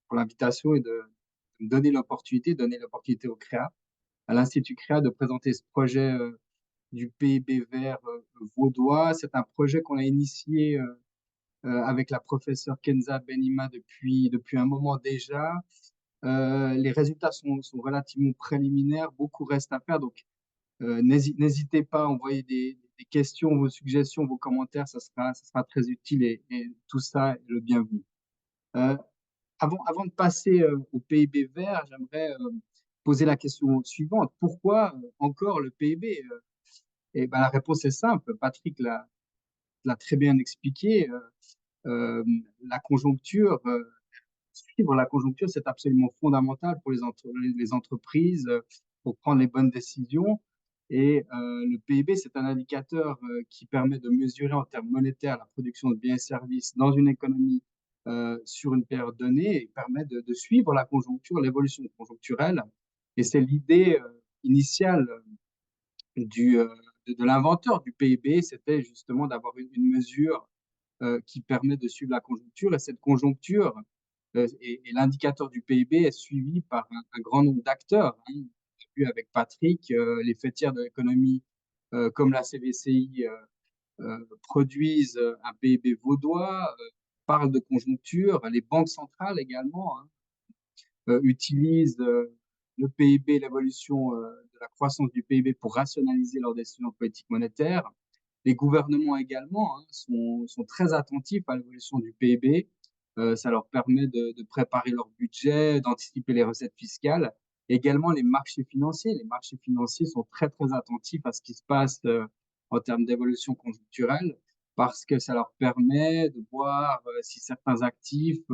pour l'invitation et de me donner l'opportunité au CREA, à l'Institut CREA de présenter ce projet du PIB vert vaudois. C'est un projet qu'on a initié avec la professeure Kenza Benima depuis un moment déjà. Les résultats sont relativement préliminaires, beaucoup reste à faire, donc n'hésitez pas à envoyer des questions, vos suggestions, vos commentaires, ça sera très utile et tout ça est le bienvenu. Euh, avant de passer au PIB vert, j'aimerais poser la question suivante. Pourquoi encore le PIB? Et ben, la réponse est simple, Patrick l'a très bien expliqué. La conjoncture, suivre la conjoncture, c'est absolument fondamental pour les entreprises pour prendre les bonnes décisions. Et le PIB, c'est un indicateur qui permet de mesurer en termes monétaires la production de biens et services dans une économie sur une période donnée et permet de suivre la conjoncture, l'évolution conjoncturelle. Et c'est l'idée initiale du, euh, de l'inventeur du PIB, c'était justement d'avoir une mesure qui permet de suivre la conjoncture. Et cette conjoncture et l'indicateur du PIB est suivi par un grand nombre d'acteurs, hein. On a vu avec Patrick, les fêtières de l'économie comme la CVCI produisent un PIB vaudois, parlent de conjoncture, les banques centrales également, hein, utilisent le PIB, l'évolution de la croissance du PIB pour rationaliser leurs décisions politiques monétaires. Les gouvernements également hein, sont très attentifs à l'évolution du PIB. Ça leur permet de préparer leur budget, d'anticiper les recettes fiscales. Également les marchés financiers. Les marchés financiers sont très très attentifs à ce qui se passe en termes d'évolution conjoncturelle parce que ça leur permet de voir si certains actifs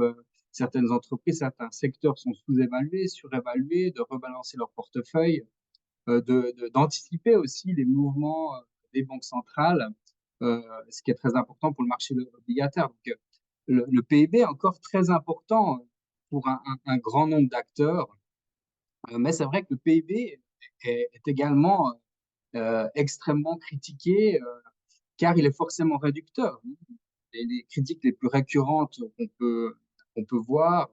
certaines entreprises, certains secteurs sont sous-évalués, surévalués, de rebalancer leur portefeuille, d'anticiper aussi les mouvements des banques centrales, ce qui est très important pour le marché obligataire. Donc, le PIB est encore très important pour un grand nombre d'acteurs, mais c'est vrai que le PIB est également extrêmement critiqué car il est forcément réducteur. Les critiques les plus récurrentes qu'on peut voir,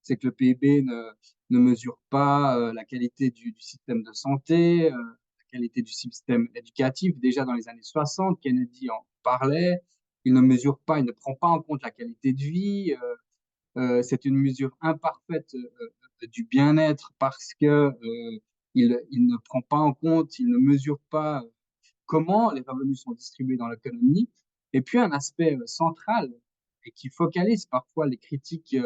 c'est que le PIB ne mesure pas la qualité du système de santé, la qualité du système éducatif. Déjà dans les années 60, Kennedy en parlait. Il ne mesure pas, il ne prend pas en compte la qualité de vie. C'est une mesure imparfaite du bien-être parce que il ne prend pas en compte, il ne mesure pas comment les revenus sont distribués dans l'économie. Et puis un aspect central et qui focalise parfois les critiques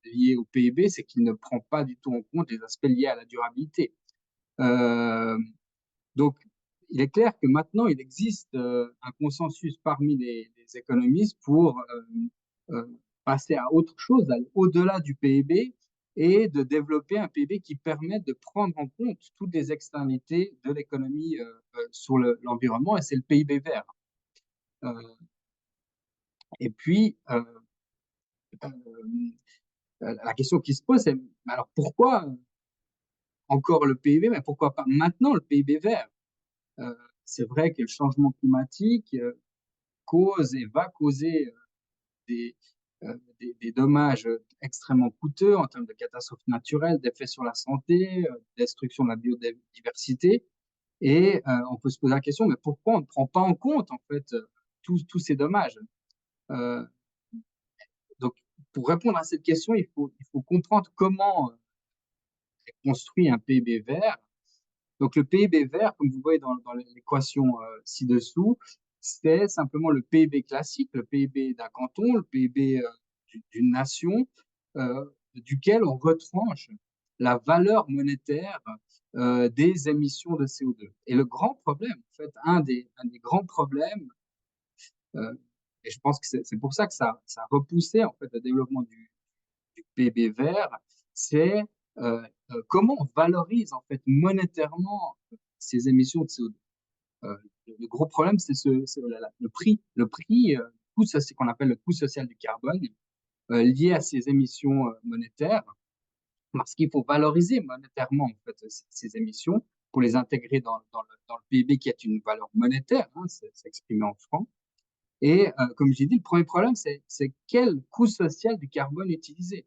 liées au PIB, c'est qu'il ne prend pas du tout en compte les aspects liés à la durabilité. Euh, donc, il est clair que maintenant, il existe un consensus parmi les économistes pour euh, passer à autre chose, aller au-delà du PIB et de développer un PIB qui permette de prendre en compte toutes les externalités de l'économie sur l'environnement, et c'est le PIB vert. Euh, et puis, euh, la question qui se pose, c'est alors pourquoi encore le PIB, mais pourquoi pas maintenant le PIB vert? Euh, c'est vrai que le changement climatique cause et va causer des, des dommages extrêmement coûteux en termes de catastrophes naturelles, d'effets sur la santé, destruction de la biodiversité. Et on peut se poser la question, mais pourquoi on ne prend pas en compte en fait tous ces dommages? Euh, donc, pour répondre à cette question, il faut comprendre comment est construit un PIB vert. Donc, le PIB vert, comme vous voyez dans l'équation ci-dessous, c'est simplement le PIB classique, le PIB d'un canton, le PIB d'une nation, duquel on retranche la valeur monétaire des émissions de CO2. Et le grand problème, en fait, un des grands problèmes, euh, et je pense que c'est pour ça que ça a repoussé en fait, le développement du PIB vert, c'est comment on valorise en fait monétairement ces émissions de CO2. Le gros problème, c'est le prix, coût, c'est ce qu'on appelle le coût social du carbone, lié à ces émissions monétaires, parce qu'il faut valoriser monétairement en fait, ces émissions pour les intégrer dans le PIB qui est une valeur monétaire, hein, c'est exprimé en francs. Et comme j'ai dit, le premier problème, c'est quel coût social du carbone utiliser.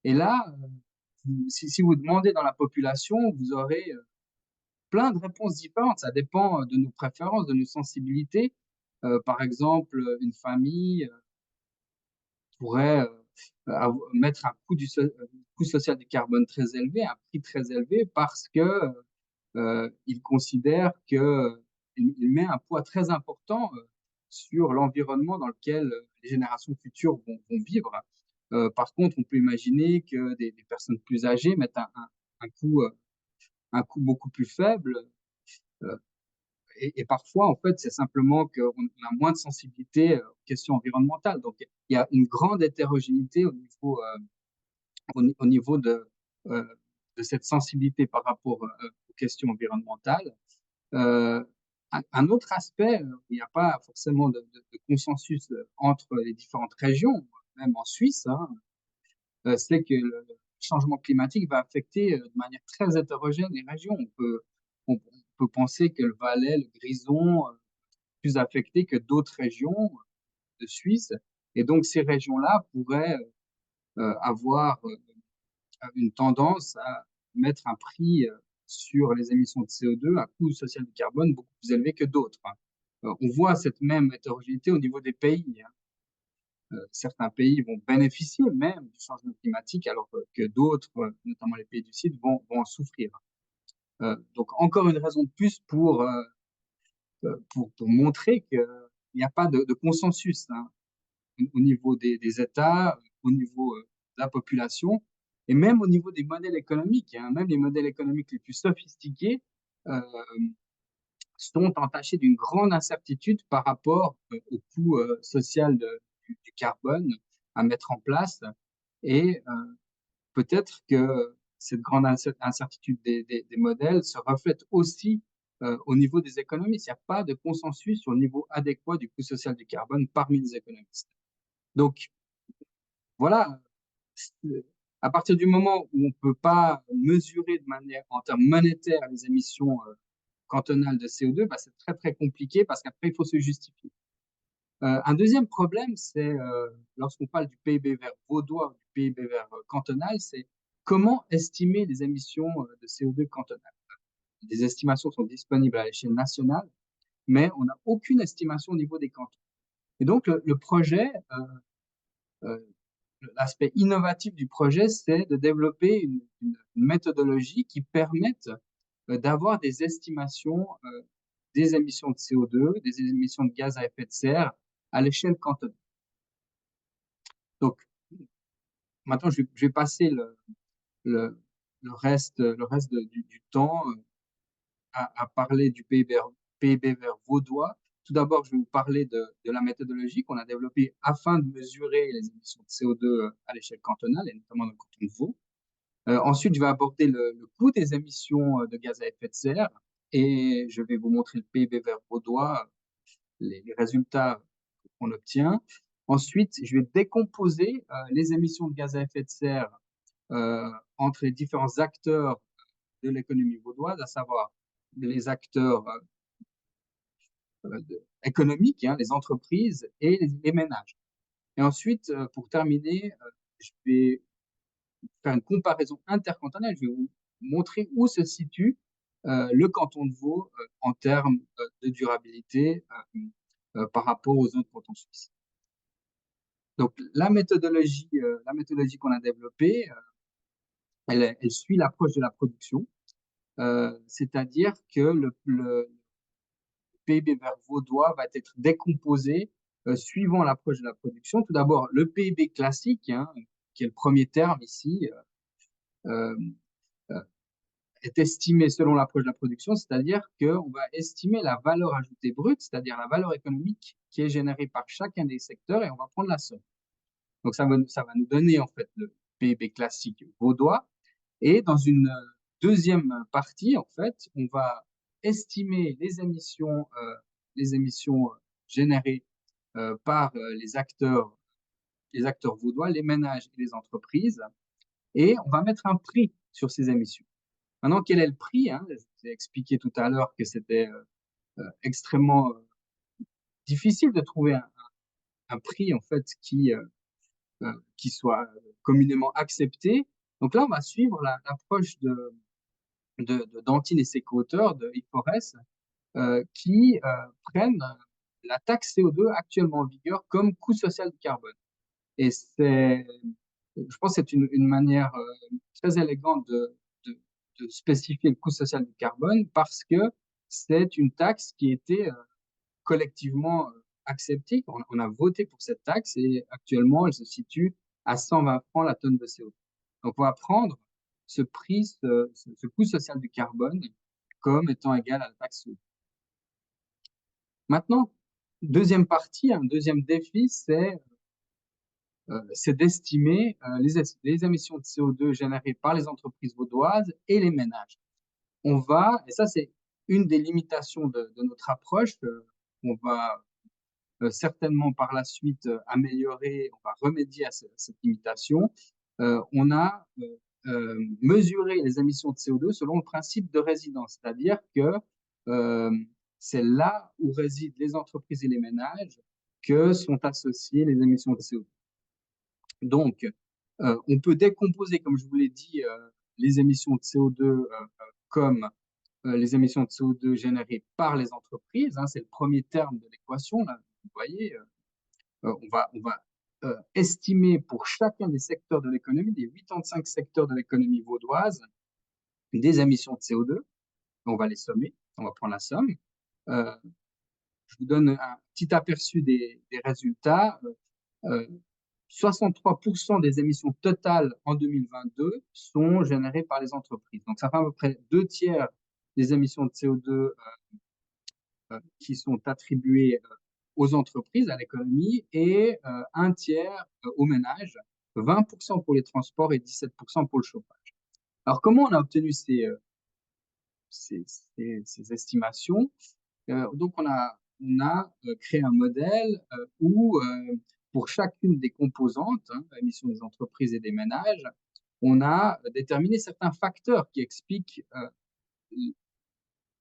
Et là, si vous demandez dans la population, vous aurez plein de réponses différentes. Ça dépend de nos préférences, de nos sensibilités. Par exemple, une famille pourrait mettre un coût social du carbone très élevé, un prix très élevé, parce que il considère que il met un poids très important sur l'environnement dans lequel les générations futures vont vivre. Par contre, on peut imaginer que des personnes plus âgées mettent un coût beaucoup plus faible. euh, et parfois, en fait, c'est simplement qu'on a moins de sensibilité aux questions environnementales. Donc, il y a une grande hétérogénéité au niveau euh, de cette sensibilité par rapport aux questions environnementales. Euh, un autre aspect, il n'y a pas forcément de consensus entre les différentes régions, même en Suisse, hein, c'est que le changement climatique va affecter de manière très hétérogène les régions. On peut penser que le Valais, le Grison, plus affectés que d'autres régions de Suisse. Et donc, ces régions-là pourraient avoir une tendance à mettre un prix sur les émissions de CO2, un coût social du carbone beaucoup plus élevé que d'autres, hein. On voit cette même hétérogénéité au niveau des pays, hein. Certains pays vont bénéficier même du changement climatique, alors que d'autres, notamment les pays du Sud, vont en souffrir. Donc, encore une raison de plus pour montrer qu'il n'y a pas de consensus, hein, au niveau des États, au niveau de la population, et même au niveau des modèles économiques, hein. Même les modèles économiques les plus sophistiqués euh, sont entachés d'une grande incertitude par rapport au coût social du carbone à mettre en place. Et peut-être que cette grande incertitude des modèles se reflète aussi au niveau des économistes. Il n'y a pas de consensus sur le niveau adéquat du coût social du carbone parmi les économistes. Donc, voilà, à partir du moment où on ne peut pas mesurer de manière, en termes monétaires, les émissions cantonales de CO2, bah, c'est très, très compliqué parce qu'après, il faut se justifier. Un deuxième problème, c'est lorsqu'on parle du PIB vert vaudois, du PIB vert cantonal, c'est comment estimer les émissions de CO2 cantonales. Des estimations sont disponibles à l'échelle nationale, mais on n'a aucune estimation au niveau des cantons. Et donc, le projet, euh, l'aspect innovatif du projet, c'est de développer une méthodologie qui permette d'avoir des estimations des émissions de CO2, des émissions de gaz à effet de serre à l'échelle cantonale. Donc, maintenant, je vais passer le reste du temps à parler du PIB PIB vert vaudois. Tout d'abord, je vais vous parler de la méthodologie qu'on a développée afin de mesurer les émissions de CO2 à l'échelle cantonale, et notamment dans le canton de Vaud. Ensuite, je vais aborder le coût des émissions de gaz à effet de serre et je vais vous montrer le PIB vert vaudois, les résultats qu'on obtient. Ensuite, je vais décomposer les émissions de gaz à effet de serre entre les différents acteurs de l'économie vaudoise, à savoir les acteurs économiques, hein, les entreprises et les ménages. Et ensuite, pour terminer, je vais faire une comparaison intercantonale. Je vais vous montrer où se situe le canton de Vaud en termes de durabilité par rapport aux autres cantons suisses. Donc, la méthodologie qu'on a développée, elle suit l'approche de la production, c'est-à-dire que le PIB vert vaudois va être décomposé suivant l'approche de la production. Tout d'abord, le PIB classique, hein, qui est le premier terme ici, euh, est estimé selon l'approche de la production, c'est-à-dire qu'on va estimer la valeur ajoutée brute, c'est-à-dire la valeur économique qui est générée par chacun des secteurs, et on va prendre la somme. Donc, ça va nous donner en fait le PIB classique vaudois. Et dans une deuxième partie, en fait, on va estimer les émissions générées par les acteurs vaudois, les ménages et les entreprises, et on va mettre un prix sur ces émissions. Maintenant, quel est le prix, hein? Je vous ai expliqué tout à l'heure que c'était extrêmement difficile de trouver un prix en fait qui soit communément accepté. Donc là, on va suivre l'approche d'Antine et ses co-auteurs de IFORES qui prennent la taxe CO2 actuellement en vigueur comme coût social du carbone. Et je pense que c'est une manière très élégante de spécifier le coût social du carbone parce que c'est une taxe qui était collectivement acceptée. On a voté pour cette taxe et actuellement, elle se situe à 120 francs la tonne de CO2. Donc, on va prendre ce prix, ce coût social du carbone comme étant égal à la taxe CO2. Maintenant, deuxième partie, un deuxième défi, c'est d'estimer les émissions de CO2 générées par les entreprises vaudoises et les ménages. Et ça c'est une des limitations de notre approche, on va certainement par la suite améliorer, on va remédier à cette limitation. On a mesuré les émissions de CO2 selon le principe de résidence, c'est-à-dire que c'est là où résident les entreprises et les ménages que sont associées les émissions de CO2. Donc, on peut décomposer, comme je vous l'ai dit, les émissions de CO2 comme les émissions de CO2 générées par les entreprises. Hein, c'est le premier terme de l'équation. Là, vous voyez, on va estimer pour chacun des secteurs de l'économie, des 85 secteurs de l'économie vaudoise, des émissions de CO2. On va les sommer. On va prendre la somme. Je vous donne un petit aperçu des résultats. 63% des émissions totales en 2022 sont générées par les entreprises. Donc, ça fait à peu près 2 tiers des émissions de CO2 qui sont attribuées aux entreprises, à l'économie, et 1 tiers aux ménages, 20% pour les transports et 17% pour le chauffage. Alors, comment on a obtenu ces estimations? Donc, on a créé un modèle où, pour chacune des composantes, hein, émissions des entreprises et des ménages, on a déterminé certains facteurs qui expliquent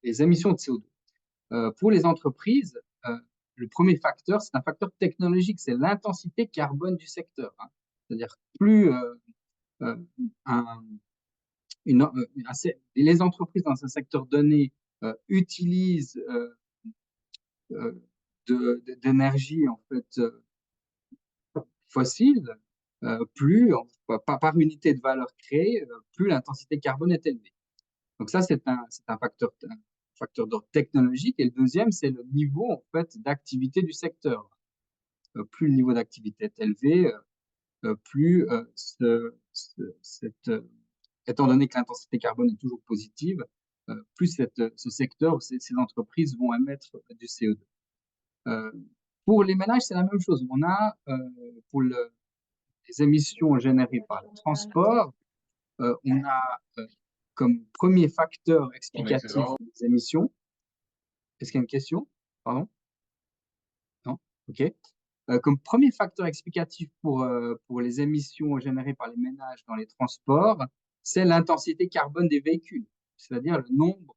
les émissions de CO2. Pour les entreprises, le premier facteur, c'est un facteur technologique, c'est l'intensité carbone du secteur. Hein. C'est-à-dire plus les entreprises dans un secteur donné utilisent d'énergie en fait fossile, plus par unité de valeur créée, plus l'intensité carbone est élevée. Donc ça c'est un facteur d'ordre technologique. Et le deuxième, c'est le niveau en fait d'activité du secteur. Plus le niveau d'activité est élevé, plus étant donné que l'intensité carbone est toujours positive, plus ce secteur, ces entreprises vont émettre du CO2. Pour les ménages, c'est la même chose. On a pour les émissions générées par le transport, on a comme premier facteur explicatif des émissions. Est-ce qu'il y a une question? Pardon? Non? OK. Comme premier facteur explicatif pour les émissions générées par les ménages dans les transports, c'est l'intensité carbone des véhicules, c'est-à-dire le nombre,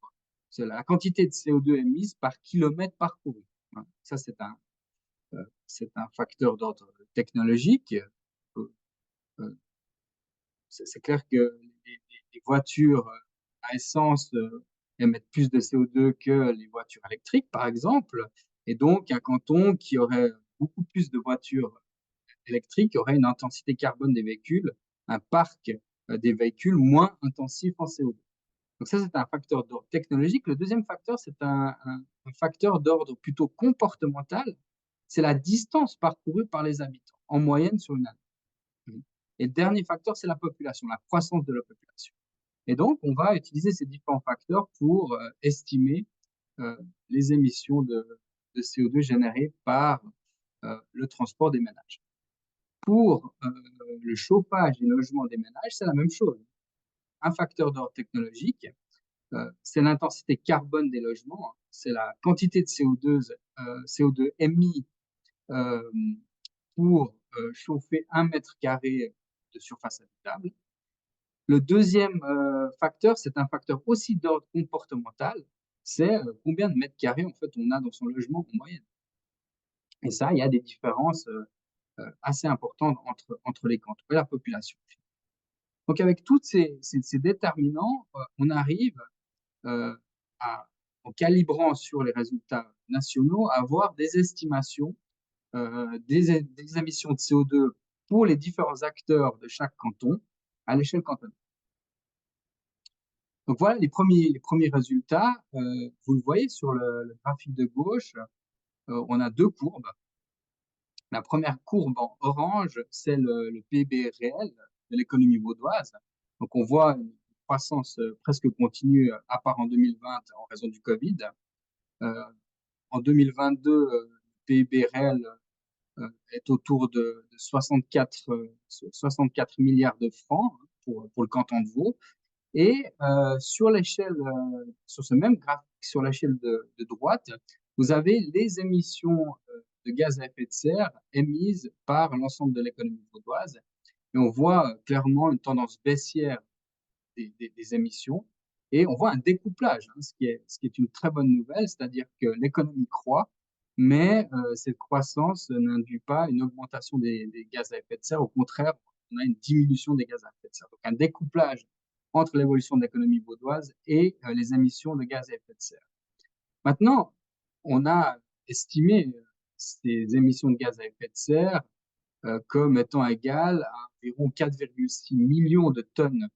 c'est la quantité de CO2 émise par kilomètre parcouru. Ça, c'est un facteur d'ordre technologique. C'est clair que les voitures à essence émettent plus de CO2 que les voitures électriques, par exemple. Et donc, un canton qui aurait beaucoup plus de voitures électriques aurait une intensité carbone des véhicules, un parc des véhicules moins intensif en CO2. Donc ça, c'est un facteur d'ordre technologique. Le deuxième facteur, c'est un facteur d'ordre plutôt comportemental. C'est la distance parcourue par les habitants, en moyenne sur une année. Et le dernier facteur, c'est la population, la croissance de la population. Et donc, on va utiliser ces différents facteurs pour estimer les émissions de CO2 générées par le transport des ménages. Pour le chauffage et le logement des ménages, c'est la même chose. Un facteur d'ordre technologique, c'est l'intensité carbone des logements, c'est la quantité de CO2 émis pour chauffer 1 mètre carré de surface habitable. Le deuxième facteur, c'est un facteur aussi d'ordre comportemental, c'est combien de mètres carrés en fait on a dans son logement en moyenne. Et ça, il y a des différences assez importantes entre les cantons et la population. Donc avec tous ces déterminants, on arrive en calibrant sur les résultats nationaux, à avoir des estimations des émissions de CO2 pour les différents acteurs de chaque canton à l'échelle cantonale. Donc voilà les premiers résultats. Vous le voyez sur le graphique de gauche, on a deux courbes. La première courbe en orange, c'est le PIB réel de l'économie vaudoise. Donc on voit une croissance presque continue, à part en 2020 en raison du Covid. En 2022, le PIB réel est autour de 64 milliards de francs pour le canton de Vaud. Et sur ce même graphique, sur l'échelle de droite, vous avez les émissions de gaz à effet de serre émises par l'ensemble de l'économie vaudoise. Et on voit clairement une tendance baissière des émissions. Et on voit un découplage, ce qui est une très bonne nouvelle, c'est-à-dire que l'économie croît, mais cette croissance n'induit pas une augmentation des gaz à effet de serre. Au contraire, on a une diminution des gaz à effet de serre. Donc un découplage entre l'évolution de l'économie vaudoise et les émissions de gaz à effet de serre. Maintenant, on a estimé ces émissions de gaz à effet de serre comme étant égales à environ 4,6 millions de tonnes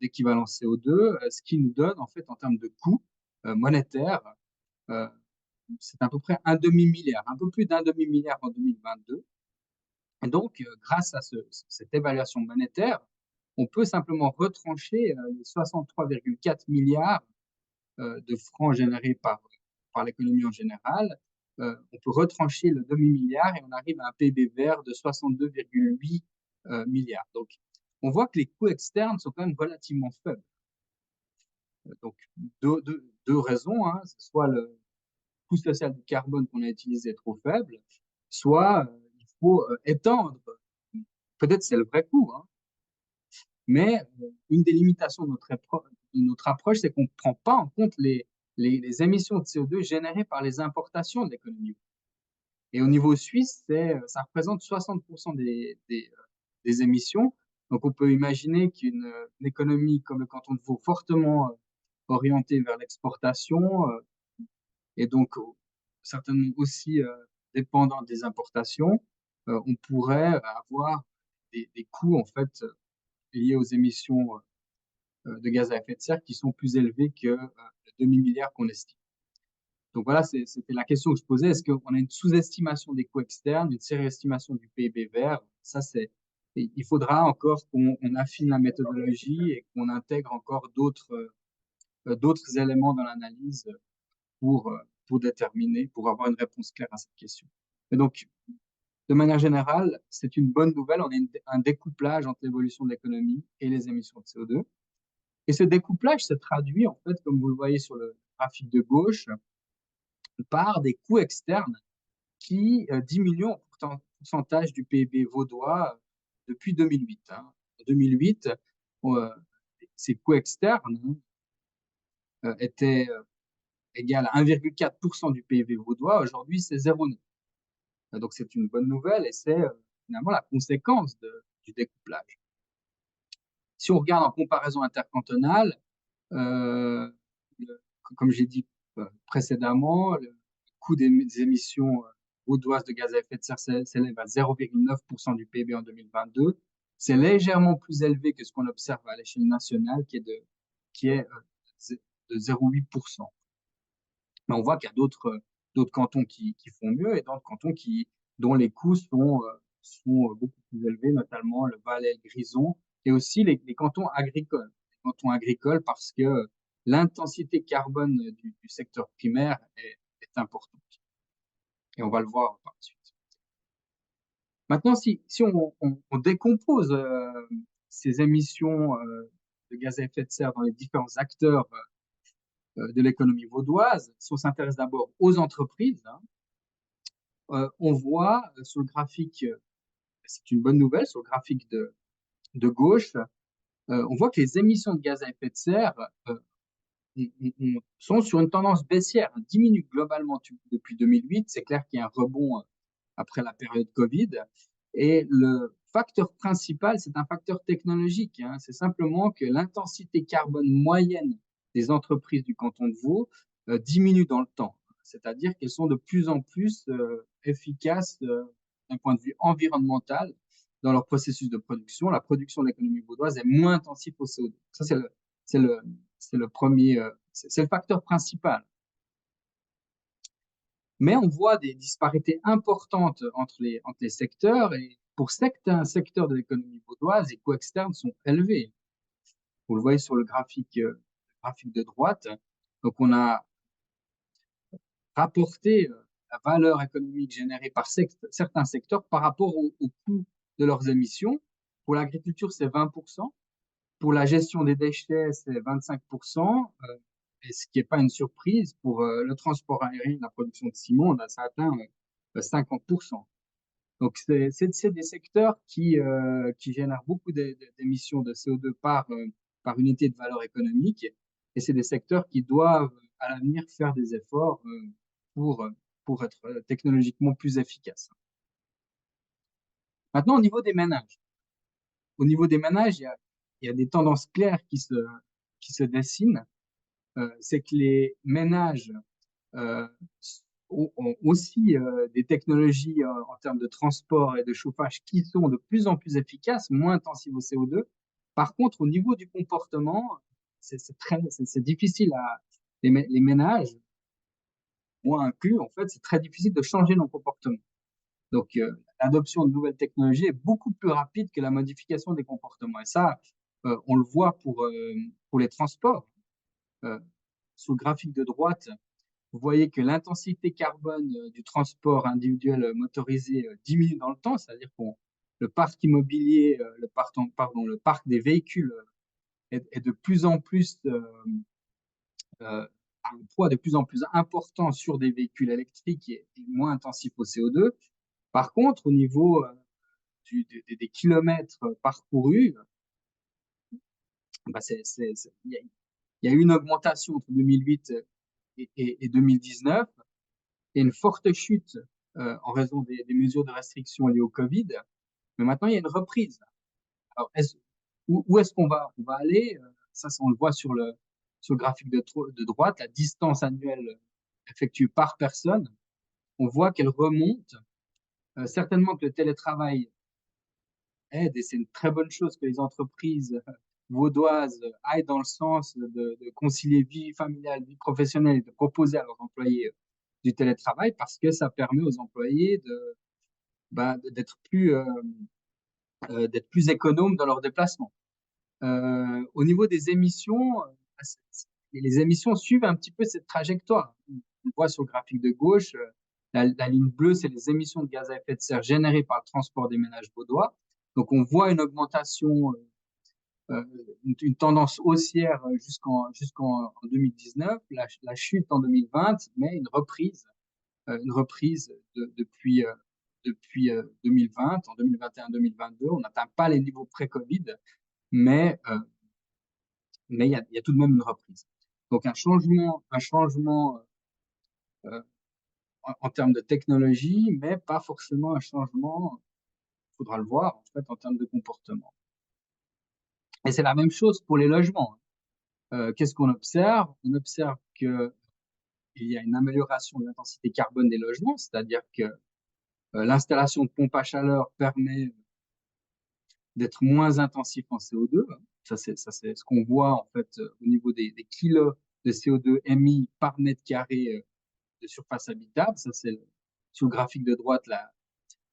d'équivalent CO2, ce qui nous donne, en fait, en termes de coût monétaire, c'est à peu près un demi-milliard, un peu plus d'un demi-milliard en 2022. Et donc, grâce à cette évaluation monétaire, on peut simplement retrancher les 63,4 milliards de francs générés par l'économie en général. On peut retrancher le demi-milliard et on arrive à un PIB vert de 62,8 milliards. Donc, on voit que les coûts externes sont quand même relativement faibles. Donc, deux raisons, soit le coût social du carbone qu'on a utilisé est trop faible, soit il faut étendre. Peut-être c'est le vrai coût, mais une des limitations de notre approche, c'est qu'on ne prend pas en compte les émissions de CO2 générées par les importations de l'économie. Et au niveau suisse, ça représente 60% des émissions. Donc on peut imaginer qu'une économie comme le canton de Vaud, fortement orientée vers l'exportation, et donc certainement aussi dépendante des importations, on pourrait avoir des coûts en fait liés aux émissions de gaz à effet de serre qui sont plus élevés que le demi-milliard qu'on estime. Donc voilà, c'était la question que je posais. Est-ce qu'on a une sous-estimation des coûts externes, une surestimation du PIB vert? Il faudra encore qu'on affine la méthodologie et qu'on intègre encore d'autres d'autres éléments dans l'analyse pour déterminer, pour avoir une réponse claire à cette question. Et donc, de manière générale, c'est une bonne nouvelle. On a un découplage entre l'évolution de l'économie et les émissions de CO2. Et ce découplage se traduit, en fait, comme vous le voyez sur le graphique de gauche, par des coûts externes qui diminuent en pourcentage du PIB vaudois depuis 2008. Hein. En 2008, ces coûts externes étaient égaux à 1,4% du PIB vaudois. Aujourd'hui, c'est 0,9. Donc, c'est une bonne nouvelle et c'est finalement la conséquence du découplage. Si on regarde en comparaison intercantonale, comme j'ai dit précédemment, le coût des émissions vaudoises de gaz à effet de serre s'élève à 0,9% du PIB en 2022. C'est légèrement plus élevé que ce qu'on observe à l'échelle nationale, qui est de 0,8%. Mais on voit qu'il y a d'autres cantons qui font mieux et d'autres cantons dont les coûts sont beaucoup plus élevés, notamment le Valais, le Grison, et aussi les cantons agricoles. Les cantons agricoles parce que l'intensité carbone du secteur primaire est importante. Et on va le voir par la suite. Maintenant, si on décompose ces émissions de gaz à effet de serre dans les différents acteurs de l'économie vaudoise, si on s'intéresse d'abord aux entreprises, hein, on voit sur le graphique, c'est une bonne nouvelle, sur le graphique de gauche, on voit que les émissions de gaz à effet de serre sont sur une tendance baissière, diminuent globalement depuis 2008. C'est clair qu'il y a un rebond après la période Covid. Et le facteur principal, c'est un facteur technologique. Hein. C'est simplement que l'intensité carbone moyenne des entreprises du canton de Vaud diminue dans le temps. C'est-à-dire qu'elles sont de plus en plus efficaces d'un point de vue environnemental dans leur processus de production. La production de l'économie vaudoise est moins intensive au CO2. Ça, c'est le premier, c'est le facteur principal. Mais on voit des disparités importantes entre les secteurs et pour certains secteurs de l'économie vaudoise, les coûts externes sont élevés. Vous le voyez sur le graphique de droite. Donc, on a rapporté la valeur économique générée par certains secteurs par rapport au coût de leurs émissions. Pour l'agriculture, c'est 20%. Pour la gestion des déchets, c'est 25%. Et ce qui n'est pas une surprise, pour le transport aérien, la production de ciment, ça atteint 50%. Donc, c'est des secteurs qui génèrent beaucoup d'émissions de CO2 par unité de valeur économique. Et c'est des secteurs qui doivent, à l'avenir, faire des efforts pour être technologiquement plus efficaces. Maintenant, au niveau des ménages. Au niveau des ménages, il y a des tendances claires qui se dessinent. C'est que les ménages ont aussi des technologies en termes de transport et de chauffage qui sont de plus en plus efficaces, moins intensives au CO2. Par contre, au niveau du comportement, c'est difficile les ménages, moi inclus, en fait, c'est très difficile de changer nos comportements. Donc, l'adoption de nouvelles technologies est beaucoup plus rapide que la modification des comportements. Et ça, on le voit pour les transports. Sous le graphique de droite, vous voyez que l'intensité carbone du transport individuel motorisé diminue dans le temps, c'est-à-dire que le parc immobilier, le parc des véhicules est de plus en plus un poids de plus en plus important sur des véhicules électriques et moins intensifs au CO2. Par contre, au niveau des kilomètres parcourus, bah il y a eu une augmentation entre 2008 et 2019 et une forte chute en raison des mesures de restriction liées au Covid. Mais maintenant, il y a une reprise. Alors, où est-ce qu'on va? On va aller, ça on le voit sur le graphique de droite, la distance annuelle effectuée par personne. On voit qu'elle remonte. Certainement que le télétravail aide, et c'est une très bonne chose que les entreprises vaudoises aillent dans le sens de concilier vie familiale, vie professionnelle et de proposer à leurs employés du télétravail parce que ça permet aux employés d'être plus économes dans leurs déplacements. Au niveau des émissions, les émissions suivent un petit peu cette trajectoire. On voit sur le graphique de gauche, la ligne bleue, c'est les émissions de gaz à effet de serre générées par le transport des ménages vaudois. Donc, on voit une augmentation, une tendance haussière jusqu'en 2019, la chute en 2020, mais une reprise depuis 2020, en 2021-2022. On n'atteint pas les niveaux pré-Covid, mais il y a tout de même une reprise. Donc un changement en termes de technologie, mais pas forcément un changement, il faudra le voir, en fait, en termes de comportement. Et c'est la même chose pour les logements. Qu'est-ce qu'on observe? On observe qu'il y a une amélioration de l'intensité carbone des logements, c'est-à-dire que l'installation de pompes à chaleur permet d'être moins intensif en CO2. Ça, c'est ce qu'on voit en fait au niveau des kilos de CO2 émis par mètre carré de surface habitable. Ça, c'est sur le graphique de droite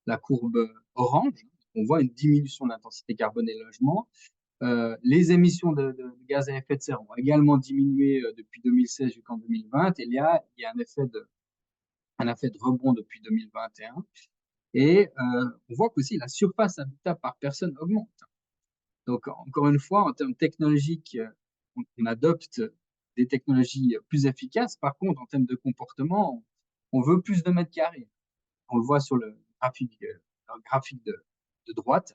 la courbe orange. On voit une diminution de l'intensité carbone des logements. Les émissions de gaz à effet de serre ont également diminué depuis 2016 jusqu'en 2020. Et il y a un effet de rebond depuis 2021. Et on voit qu'aussi la surface habitable par personne augmente. Donc, encore une fois, en termes technologiques, on adopte des technologies plus efficaces. Par contre, en termes de comportement, on veut plus de mètres carrés. On le voit sur le graphique de droite.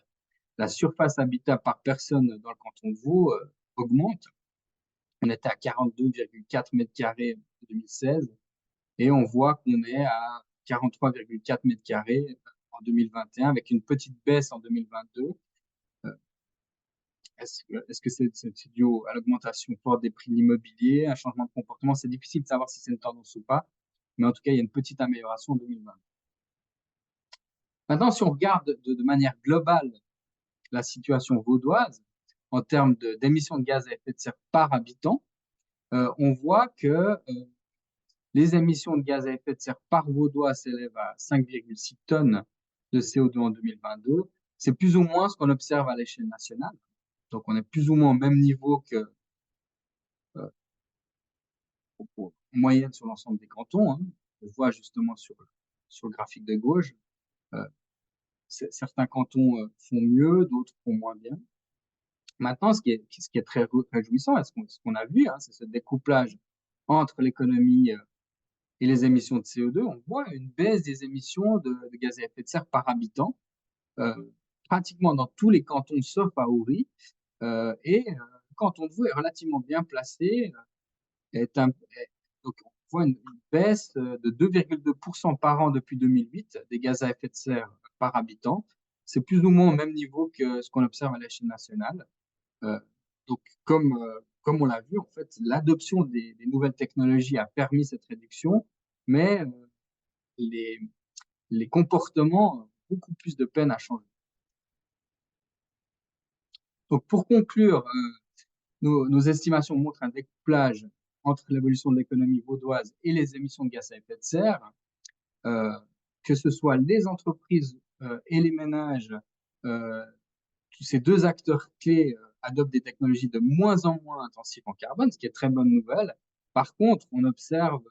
La surface habitable par personne dans le canton de Vaud augmente. On était à 42,4 mètres carrés en 2016 et on voit qu'on est à 43,4 mètres carrés en 2021 avec une petite baisse en 2022. Est-ce que c'est dû à l'augmentation forte des prix de l'immobilier, un changement de comportement? C'est difficile de savoir si c'est une tendance ou pas, mais en tout cas, il y a une petite amélioration en 2020. Maintenant, si on regarde de manière globale la situation vaudoise en termes d'émissions de gaz à effet de serre par habitant, on voit que les émissions de gaz à effet de serre par vaudois s'élèvent à 5,6 tonnes de CO2 en 2022. C'est plus ou moins ce qu'on observe à l'échelle nationale. Donc, on est plus ou moins au même niveau que en moyenne sur l'ensemble des cantons. Hein. On voit justement sur le graphique de gauche, certains cantons font mieux, d'autres font moins bien. Maintenant, ce qui est très réjouissant, ce qu'on a vu, hein, c'est ce découplage entre l'économie et les émissions de CO2. On voit une baisse des émissions de gaz à effet de serre par habitant, pratiquement dans tous les cantons sauf à Oury. Et le canton de Vaud est relativement bien placé. Donc, on voit une baisse de 2,2% par an depuis 2008 des gaz à effet de serre par habitant. C'est plus ou moins au même niveau que ce qu'on observe à l'échelle nationale. Donc, comme on l'a vu, en fait, l'adoption des nouvelles technologies a permis cette réduction, mais les comportements ont beaucoup plus de peine à changer. Donc, pour conclure, nos estimations montrent un découplage entre l'évolution de l'économie vaudoise et les émissions de gaz à effet de serre, que ce soit les entreprises et les ménages, tous ces deux acteurs clés adoptent des technologies de moins en moins intensives en carbone, ce qui est très bonne nouvelle. Par contre, on observe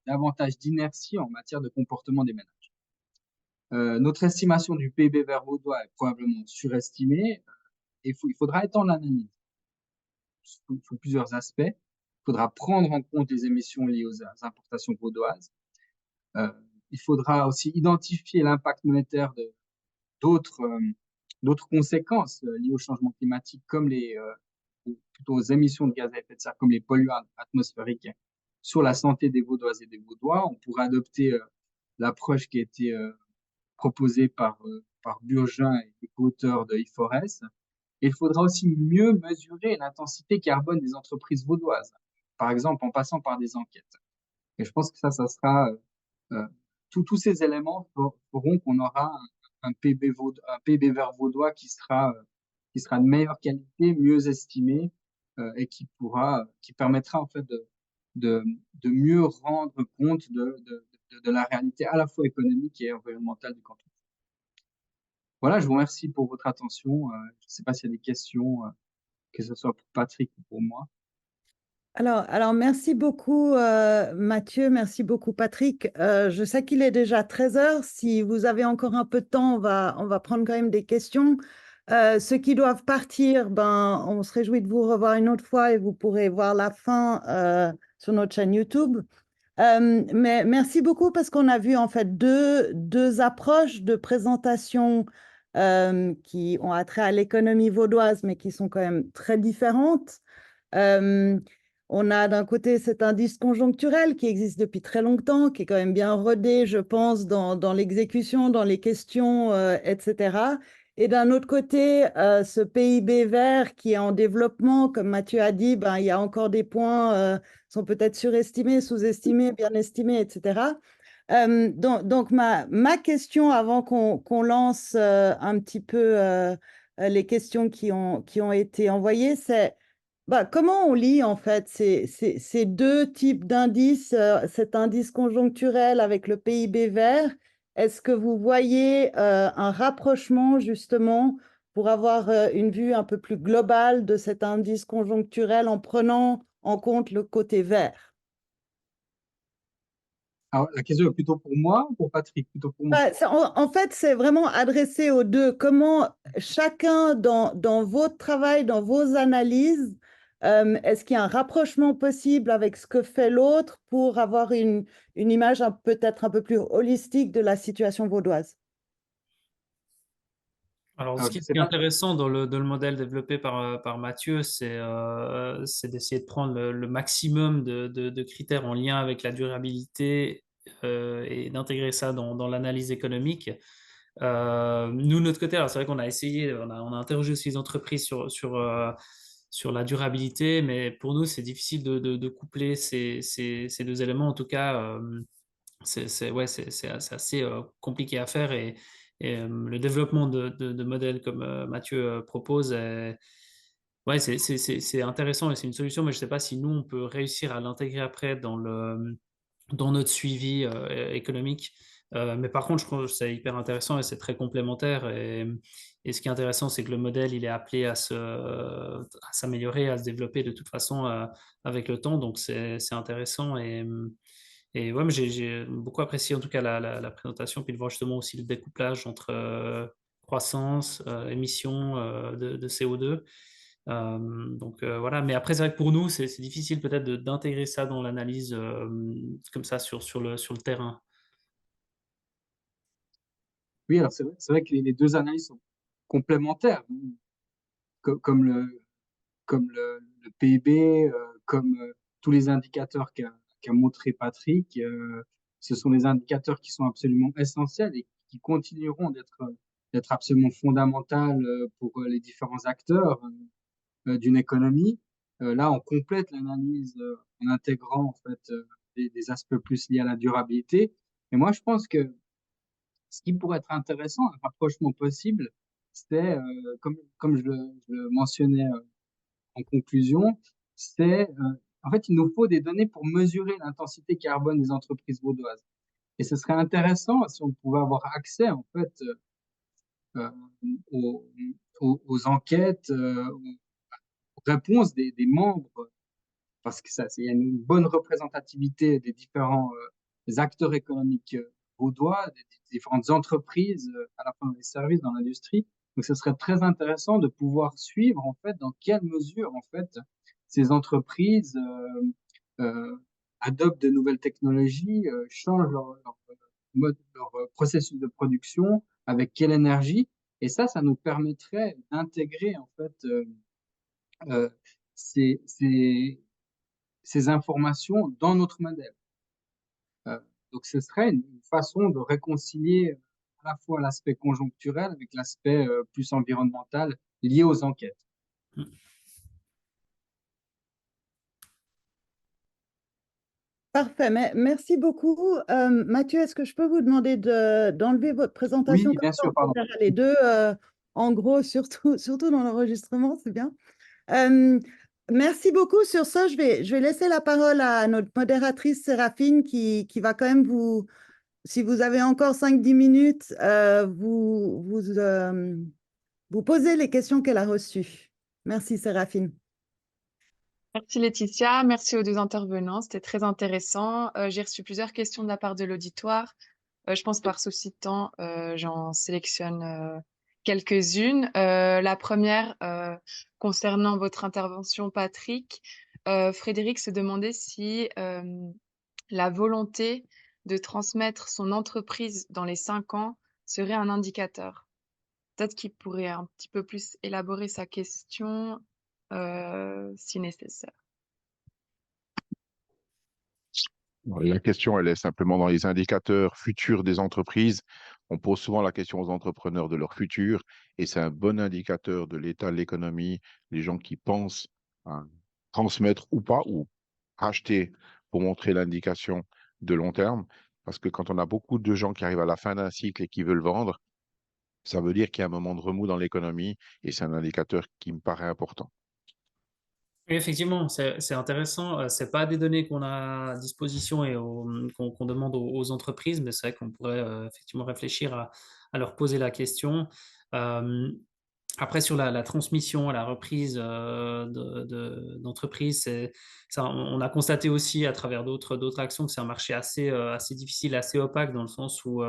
davantage d'inertie en matière de comportement des ménages. Notre estimation du PIB vert vaudois est probablement surestimée et il faudra étendre l'analyse sous plusieurs aspects. Il faudra prendre en compte les émissions liées aux importations vaudoises. Il faudra aussi identifier l'impact monétaire d'autres conséquences liées au changement climatique, comme plutôt aux émissions de gaz à effet de serre, comme les polluants atmosphériques, sur la santé des Vaudoises et des Vaudois. On pourrait adopter l'approche qui a été proposée par Burgin et les co-auteurs de IFORES. Et il faudra aussi mieux mesurer l'intensité carbone des entreprises vaudoises, par exemple en passant par des enquêtes. Et je pense que ça sera tous ces éléments feront qu'on aura un PIB vert vaudois qui sera de meilleure qualité, mieux estimé et qui permettra en fait de mieux rendre compte de la réalité à la fois économique et environnementale du canton. Voilà, je vous remercie pour votre attention. Je ne sais pas s'il y a des questions, que ce soit pour Patrick ou pour moi. Alors, merci beaucoup Mathieu, merci beaucoup Patrick. Je sais qu'il est déjà 13 heures. Si vous avez encore un peu de temps, on va prendre quand même des questions. Ceux qui doivent partir, ben, on se réjouit de vous revoir une autre fois et vous pourrez voir la fin sur notre chaîne YouTube. Mais merci beaucoup parce qu'on a vu en fait deux approches de présentation qui ont attrait à l'économie vaudoise, mais qui sont quand même très différentes. Euh, on a d'un côté cet indice conjoncturel qui existe depuis très longtemps, qui est quand même bien rodé, je pense, dans l'exécution, dans les questions, etc. Et d'un autre côté, ce PIB vert qui est en développement, comme Mathieu a dit, ben, il y a encore des points sont peut-être surestimés, sous-estimés, bien estimés, etc. Donc ma question avant qu'on lance un petit peu les questions qui ont été envoyées, c'est bah, comment on lit en fait ces deux types d'indices, cet indice conjoncturel avec le PIB vert? Est-ce que vous voyez un rapprochement justement pour avoir une vue un peu plus globale de cet indice conjoncturel en prenant en compte le côté vert? Alors, la question est plutôt pour moi ou pour Patrick? Plutôt pour moi. En fait, c'est vraiment adressé aux deux. Comment chacun dans votre travail, dans vos analyses, est-ce qu'il y a un rapprochement possible avec ce que fait l'autre pour avoir une image peut-être un peu plus holistique de la situation vaudoise? Alors, Alors, ce qui je est sais pas. intéressant dans le modèle développé par Mathieu, c'est d'essayer de prendre le maximum de critères en lien avec la durabilité et d'intégrer ça dans l'analyse économique. Nous, de notre côté, alors c'est vrai qu'on a essayé, on a interrogé aussi les entreprises sur la durabilité, mais pour nous, c'est difficile de coupler ces deux éléments. En tout cas, ouais, c'est assez compliqué à faire et le développement de modèles comme Mathieu propose, ouais, c'est intéressant et c'est une solution, mais je ne sais pas si nous, on peut réussir à l'intégrer après dans notre suivi économique. Mais par contre, je trouve que c'est hyper intéressant et c'est très complémentaire. Et ce qui est intéressant, c'est que le modèle, il est appelé à s'améliorer, à se développer de toute façon avec le temps. Donc, c'est intéressant. Et ouais, mais j'ai beaucoup apprécié en tout cas la présentation, puis de voir justement aussi le découplage entre croissance, émissions de CO2. Donc voilà, mais après c'est vrai que pour nous c'est difficile peut-être d'intégrer ça dans l'analyse comme ça sur le terrain. Oui, alors c'est vrai que les deux analyses sont complémentaires, comme le PIB, comme tous les indicateurs qu'a montré Patrick. Ce sont des indicateurs qui sont absolument essentiels et qui continueront d'être absolument fondamentaux pour les différents acteurs d'une économie. Là, on complète l'analyse en intégrant en fait des aspects plus liés à la durabilité. Et moi, je pense que ce qui pourrait être intéressant, un rapprochement possible, c'est, comme je le mentionnais en conclusion, c'est, en fait, il nous faut des données pour mesurer l'intensité carbone des entreprises vaudoises. Et ce serait intéressant si on pouvait avoir accès, en fait, euh, aux, aux enquêtes, aux réponses des membres, parce que ça, il y a une bonne représentativité des différents acteurs économiques vaudois, des différentes entreprises, à la fois dans les services, dans l'industrie. Donc, ce serait très intéressant de pouvoir suivre, en fait, dans quelle mesure, en fait, ces entreprises adoptent de nouvelles technologies, changent leur processus de production, avec quelle énergie. Et ça nous permettrait d'intégrer, en fait, euh, ces, ces, ces informations dans notre modèle. Euh, donc, ce serait une façon de réconcilier à la fois l'aspect conjoncturel avec l'aspect plus environnemental lié aux enquêtes. Parfait, mais merci beaucoup. Mathieu, est-ce que je peux vous demander d'enlever votre présentation Oui, comme bien ça, sûr, on peut pardon. faire les deux en gros, surtout dans l'enregistrement, c'est bien. Euh, Merci beaucoup. Sur ça, je vais laisser la parole à notre modératrice Séraphine qui va quand même si vous avez encore 5-10 minutes, vous poser les questions qu'elle a reçues. Merci Séraphine. Merci Laetitia, merci aux deux intervenants, c'était très intéressant. J'ai reçu plusieurs questions de la part de l'auditoire. Je pense par souci de temps, j'en sélectionne quelques-unes. La première, concernant votre intervention, Patrick, Frédéric se demandait si la volonté de transmettre son entreprise dans les 5 ans serait un indicateur. Peut-être qu'il pourrait un petit peu plus élaborer sa question, si nécessaire. La question, elle est simplement dans les indicateurs futurs des entreprises. On pose souvent la question aux entrepreneurs de leur futur et c'est un bon indicateur de l'état de l'économie, les gens qui pensent à transmettre ou pas, ou acheter pour montrer l'indication de long terme. Parce que quand on a beaucoup de gens qui arrivent à la fin d'un cycle et qui veulent vendre, ça veut dire qu'il y a un moment de remous dans l'économie et c'est un indicateur qui me paraît important. Oui, effectivement, c'est intéressant. C'est pas des données qu'on a à disposition et qu'on demande aux entreprises, mais c'est vrai qu'on pourrait effectivement réfléchir à leur poser la question. Euh, Après, sur la transmission, la reprise d'entreprise, on a constaté aussi à travers d'autres actions que c'est un marché assez difficile, assez opaque, dans le sens où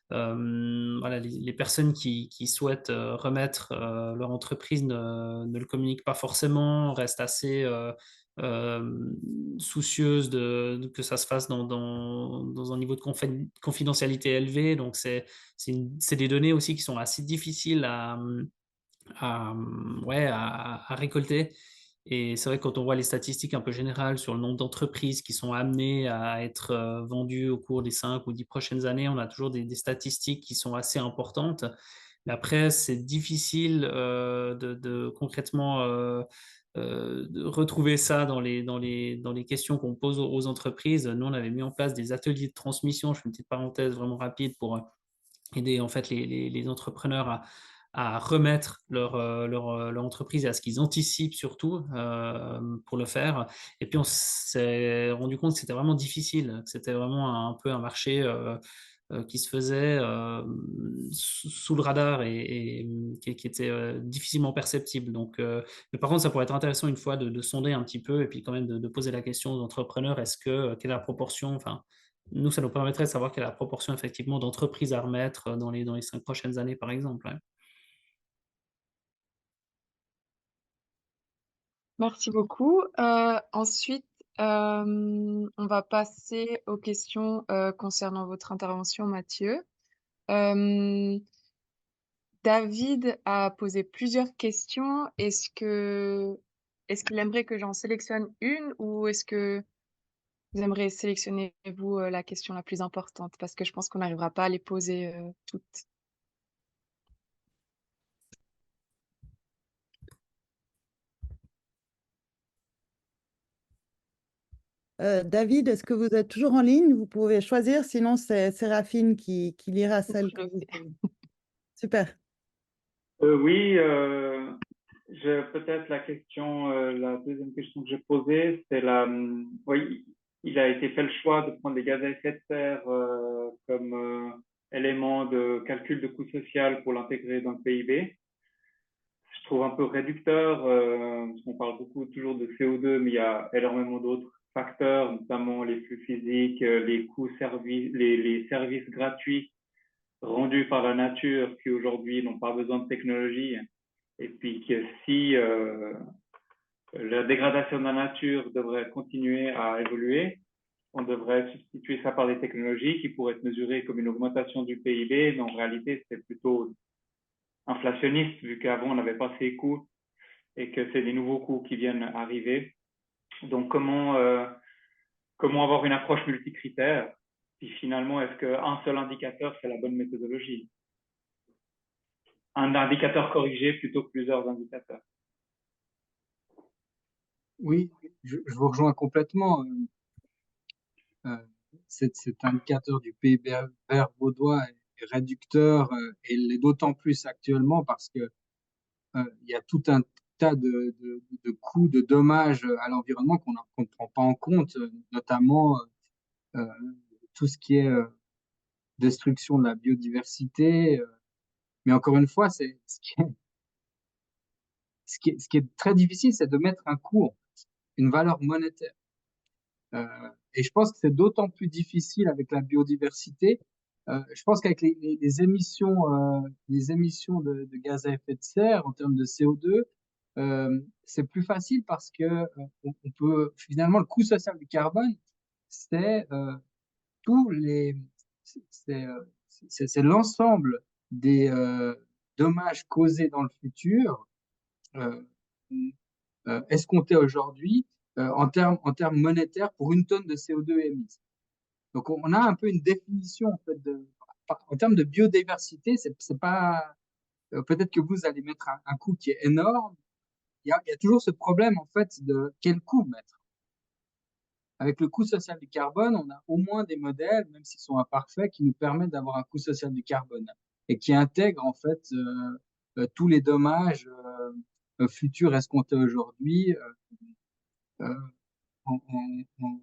voilà, les personnes qui souhaitent remettre leur entreprise ne le communiquent pas forcément, restent assez soucieuses que ça se fasse dans un niveau de confidentialité élevé. Donc, c'est des données aussi qui sont assez difficiles ouais, à récolter. Et c'est vrai que quand on voit les statistiques un peu générales sur le nombre d'entreprises qui sont amenées à être vendues au cours des 5 ou 10 prochaines années, on a toujours des statistiques qui sont assez importantes. Mais après, c'est difficile de concrètement de retrouver ça dans les questions qu'on pose aux entreprises. Nous, on avait mis en place des ateliers de transmission. Je fais une petite parenthèse vraiment rapide pour aider en fait les entrepreneurs à remettre leur entreprise et à ce qu'ils anticipent surtout pour le faire. Et puis on s'est rendu compte que c'était vraiment difficile, que c'était vraiment un peu un marché qui se faisait sous le radar et qui était difficilement perceptible. Donc, mais par contre, ça pourrait être intéressant une fois de sonder un petit peu et puis quand même de poser la question aux entrepreneurs, quelle est la proportion, enfin, nous, ça nous permettrait de savoir quelle est la proportion effectivement d'entreprises à remettre dans les 5 prochaines années, par exemple. Ouais. Merci beaucoup. Ensuite, on va passer aux questions concernant votre intervention, Mathieu. David a posé plusieurs questions. Est-ce qu'il aimerait que j'en sélectionne une ou est-ce que vous aimeriez sélectionner, vous, la question la plus importante? Parce que je pense qu'on n'arrivera pas à les poser toutes. David, est-ce que vous êtes toujours en ligne? Vous pouvez choisir, sinon c'est Séraphine qui lira celle que vous avez. Super. Oui, j'ai peut-être la question, la deuxième question que j'ai posée, c'est oui, il a été fait le choix de prendre les gaz à effet de serre comme élément de calcul de coût social pour l'intégrer dans le PIB. Je trouve un peu réducteur, parce qu'on parle beaucoup toujours de CO2, mais il y a énormément d'autres facteurs, notamment les flux physiques, les coûts services, les services gratuits rendus par la nature qui aujourd'hui n'ont pas besoin de technologie. Et puis que si la dégradation de la nature devrait continuer à évoluer, on devrait substituer ça par des technologies qui pourraient être mesurées comme une augmentation du PIB, mais en réalité, c'est plutôt inflationniste, vu qu'avant, on n'avait pas ces coûts et que c'est des nouveaux coûts qui viennent arriver. Donc, comment avoir une approche multicritère? Puis finalement, est-ce qu'un seul indicateur, c'est la bonne méthodologie? Un indicateur corrigé plutôt que plusieurs indicateurs. Oui, je vous rejoins complètement. Cet indicateur du PIB vert vaudois est réducteur et l'est d'autant plus actuellement parce que il y a tout un tas de coûts, de dommages à l'environnement qu'on ne prend pas en compte, notamment tout ce qui est destruction de la biodiversité. Mais encore une fois, ce qui est très difficile, c'est de mettre un coût. une valeur monétaire. Et je pense que c'est d'autant plus difficile avec la biodiversité. Je pense qu'avec les émissions de gaz à effet de serre en termes de CO2, c'est plus facile parce que on peut finalement le coût social du carbone, c'est tous les c'est c'est l'ensemble des dommages causés dans le futur euh, escomptés aujourd'hui en termes monétaires pour une tonne de CO2 émise. Donc on a un peu une définition en fait en termes de biodiversité, c'est pas peut-être que vous allez mettre un coût qui est énorme. Il y a toujours ce problème en fait de quel coût mettre. Avec le coût social du carbone, on a au moins des modèles, même s'ils sont imparfaits, qui nous permettent d'avoir un coût social du carbone et qui intègrent en fait tous les dommages futurs escomptés aujourd'hui euh, en- en-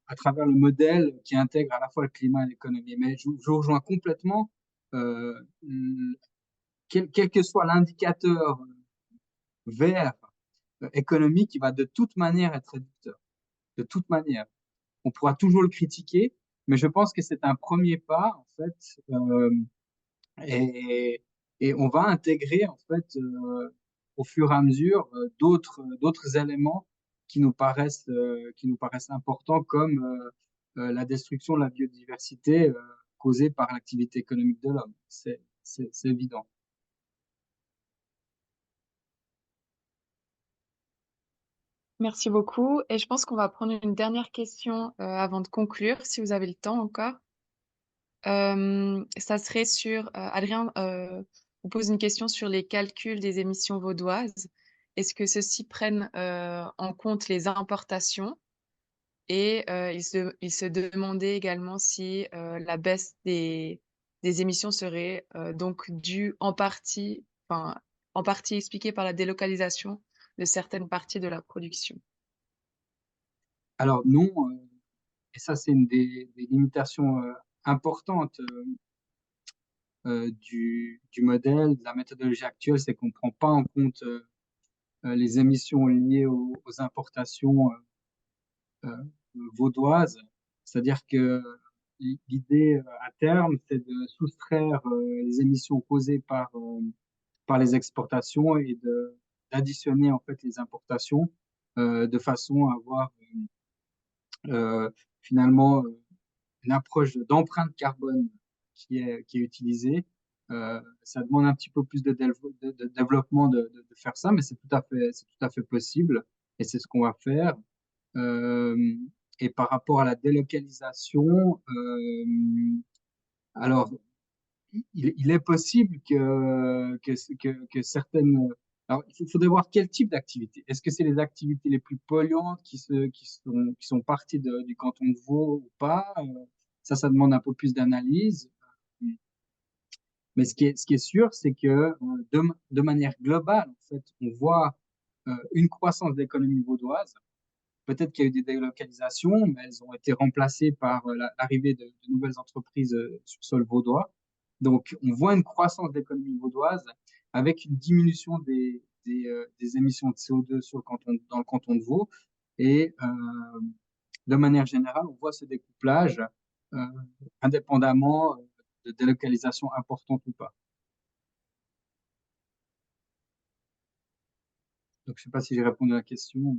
à travers le modèle qui intègre à la fois le climat et l'économie. Mais je vous rejoins complètement, euh, quel que soit l'indicateur vert économique, il va de toute manière être réducteur. De toute manière. On pourra toujours le critiquer, mais je pense que c'est un premier pas, en fait, et, et on va intégrer, en fait, au fur et à mesure, d'autres éléments qui nous paraissent importants, comme la destruction de la biodiversité causée par l'activité économique de l'homme. C'est évident. Merci beaucoup. Et je pense qu'on va prendre une dernière question avant de conclure, si vous avez le temps encore. Ça serait sur, Adrien vous pose une question sur les calculs des émissions vaudoises. Est-ce que ceux-ci prennent en compte les importations? Et il se demandait également si la baisse des émissions serait donc due en partie expliquée par la délocalisation de certaines parties de la production. Alors non, et ça c'est une des limitations importantes du modèle, de la méthodologie actuelle, c'est qu'on ne prend pas en compte les émissions liées aux importations vaudoises. C'est-à-dire que l'idée à terme, c'est de soustraire les émissions causées par les exportations et d'additionner en fait les importations de façon à avoir euh, finalement une approche d'empreinte carbone qui est utilisée. Ça demande un petit peu plus de développement de faire ça, mais c'est tout à fait possible et c'est ce qu'on va faire. Euh, et par rapport à la délocalisation, alors il est possible que certaines. Alors, faudrait voir quel type d'activité. Est-ce que c'est les activités les plus polluantes qui sont parties du canton de Vaud ou pas? Ça demande un peu plus d'analyse. Mais ce qui est sûr, c'est que de manière globale, en fait, on voit une croissance de l'économie vaudoise. Peut-être qu'il y a eu des délocalisations, mais elles ont été remplacées par l'arrivée de nouvelles entreprises sur sol vaudois. Donc, on voit une croissance de l'économie vaudoise avec une diminution des émissions de CO2 dans le canton de Vaud. Et de manière générale, on voit ce découplage euh, indépendamment de délocalisation importante ou pas. Donc, je ne sais pas si j'ai répondu à la question.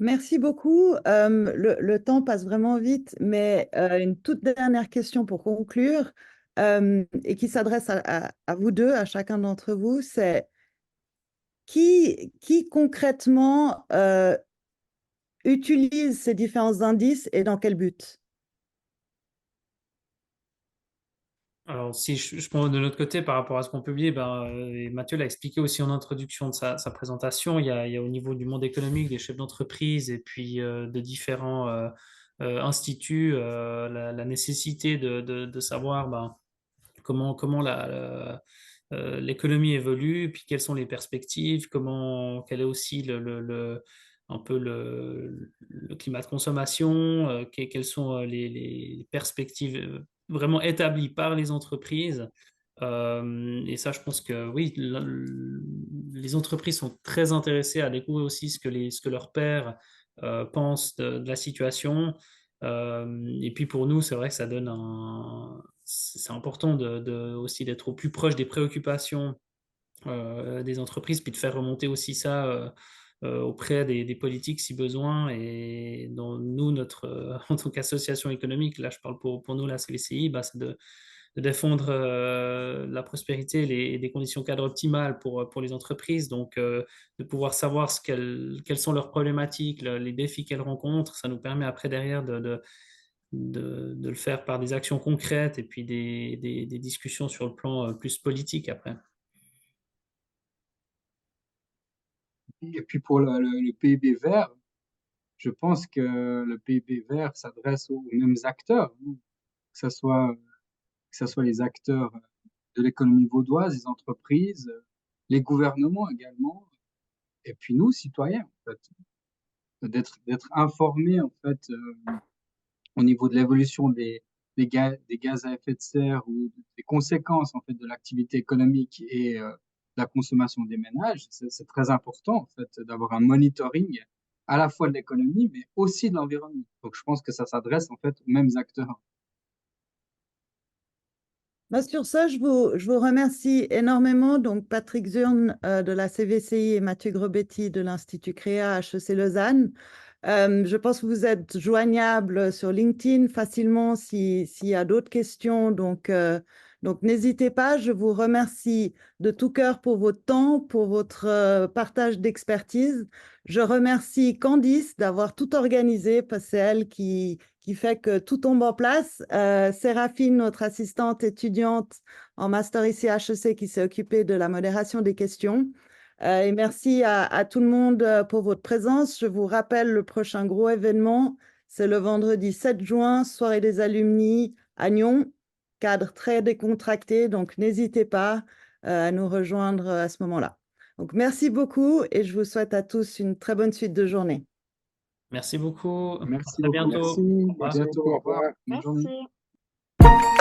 Merci beaucoup. Le temps passe vraiment vite, mais une toute dernière question pour conclure et qui s'adresse à vous deux, à chacun d'entre vous, c'est qui concrètement utilise ces différents indices et dans quel but? Alors, si je prends de notre côté par rapport à ce qu'on publie, ben, et Mathieu l'a expliqué aussi en introduction de sa présentation, il y a au niveau du monde économique, des chefs d'entreprise et puis de différents instituts, la nécessité de savoir ben, comment l'économie évolue, puis quelles sont les perspectives, quel est aussi un peu le climat de consommation, quelles sont les perspectives vraiment établies par les entreprises. Et ça, je pense que oui, les entreprises sont très intéressées à découvrir aussi ce que leurs pairs pensent de la situation. Et puis pour nous, c'est vrai que ça donne c'est important aussi d'être au plus proche des préoccupations des entreprises, puis de faire remonter aussi ça auprès des politiques si besoin. Et dans nous, en tant qu'association économique, là je parle pour nous, la CVCI, bah, c'est de défendre la prospérité et des conditions cadres optimales pour les entreprises. Donc, de pouvoir savoir quelles sont leurs problématiques, les défis qu'elles rencontrent, ça nous permet après derrière de le faire par des actions concrètes et puis des discussions sur le plan plus politique après. Et puis pour le PIB vert, je pense que le PIB vert s'adresse aux mêmes acteurs, hein, que ce soit les acteurs de l'économie vaudoise, les entreprises, les gouvernements également, et puis nous, citoyens, en fait, d'être informés en fait au niveau de l'évolution des gaz à effet de serre ou des conséquences en fait de l'activité économique et la consommation des ménages. C'est très important en fait d'avoir un monitoring à la fois de l'économie mais aussi de l'environnement. Donc je pense que ça s'adresse en fait aux mêmes acteurs. Bah, sur ça, je vous remercie énormément. Donc, Patrick Zurn de la CVCI et Mathieu Grobetti de l'Institut Créa HEC Lausanne. Je pense que vous êtes joignables sur LinkedIn facilement s'il y a d'autres questions. Donc n'hésitez pas. Je vous remercie de tout cœur pour votre temps, pour votre partage d'expertise. Je remercie Candice d'avoir tout organisé parce que c'est elle qui fait que tout tombe en place. Séraphine, notre assistante étudiante en master ici à HEC, qui s'est occupée de la modération des questions. Et merci à tout le monde pour votre présence. Je vous rappelle le prochain gros événement, c'est le vendredi 7 juin, soirée des alumni à Nyon, cadre très décontracté, donc n'hésitez pas à nous rejoindre à ce moment-là. Donc merci beaucoup et je vous souhaite à tous une très bonne suite de journée. Merci beaucoup. Merci À beaucoup. bientôt. Merci. À bientôt. Au revoir. Bonne journée. Merci.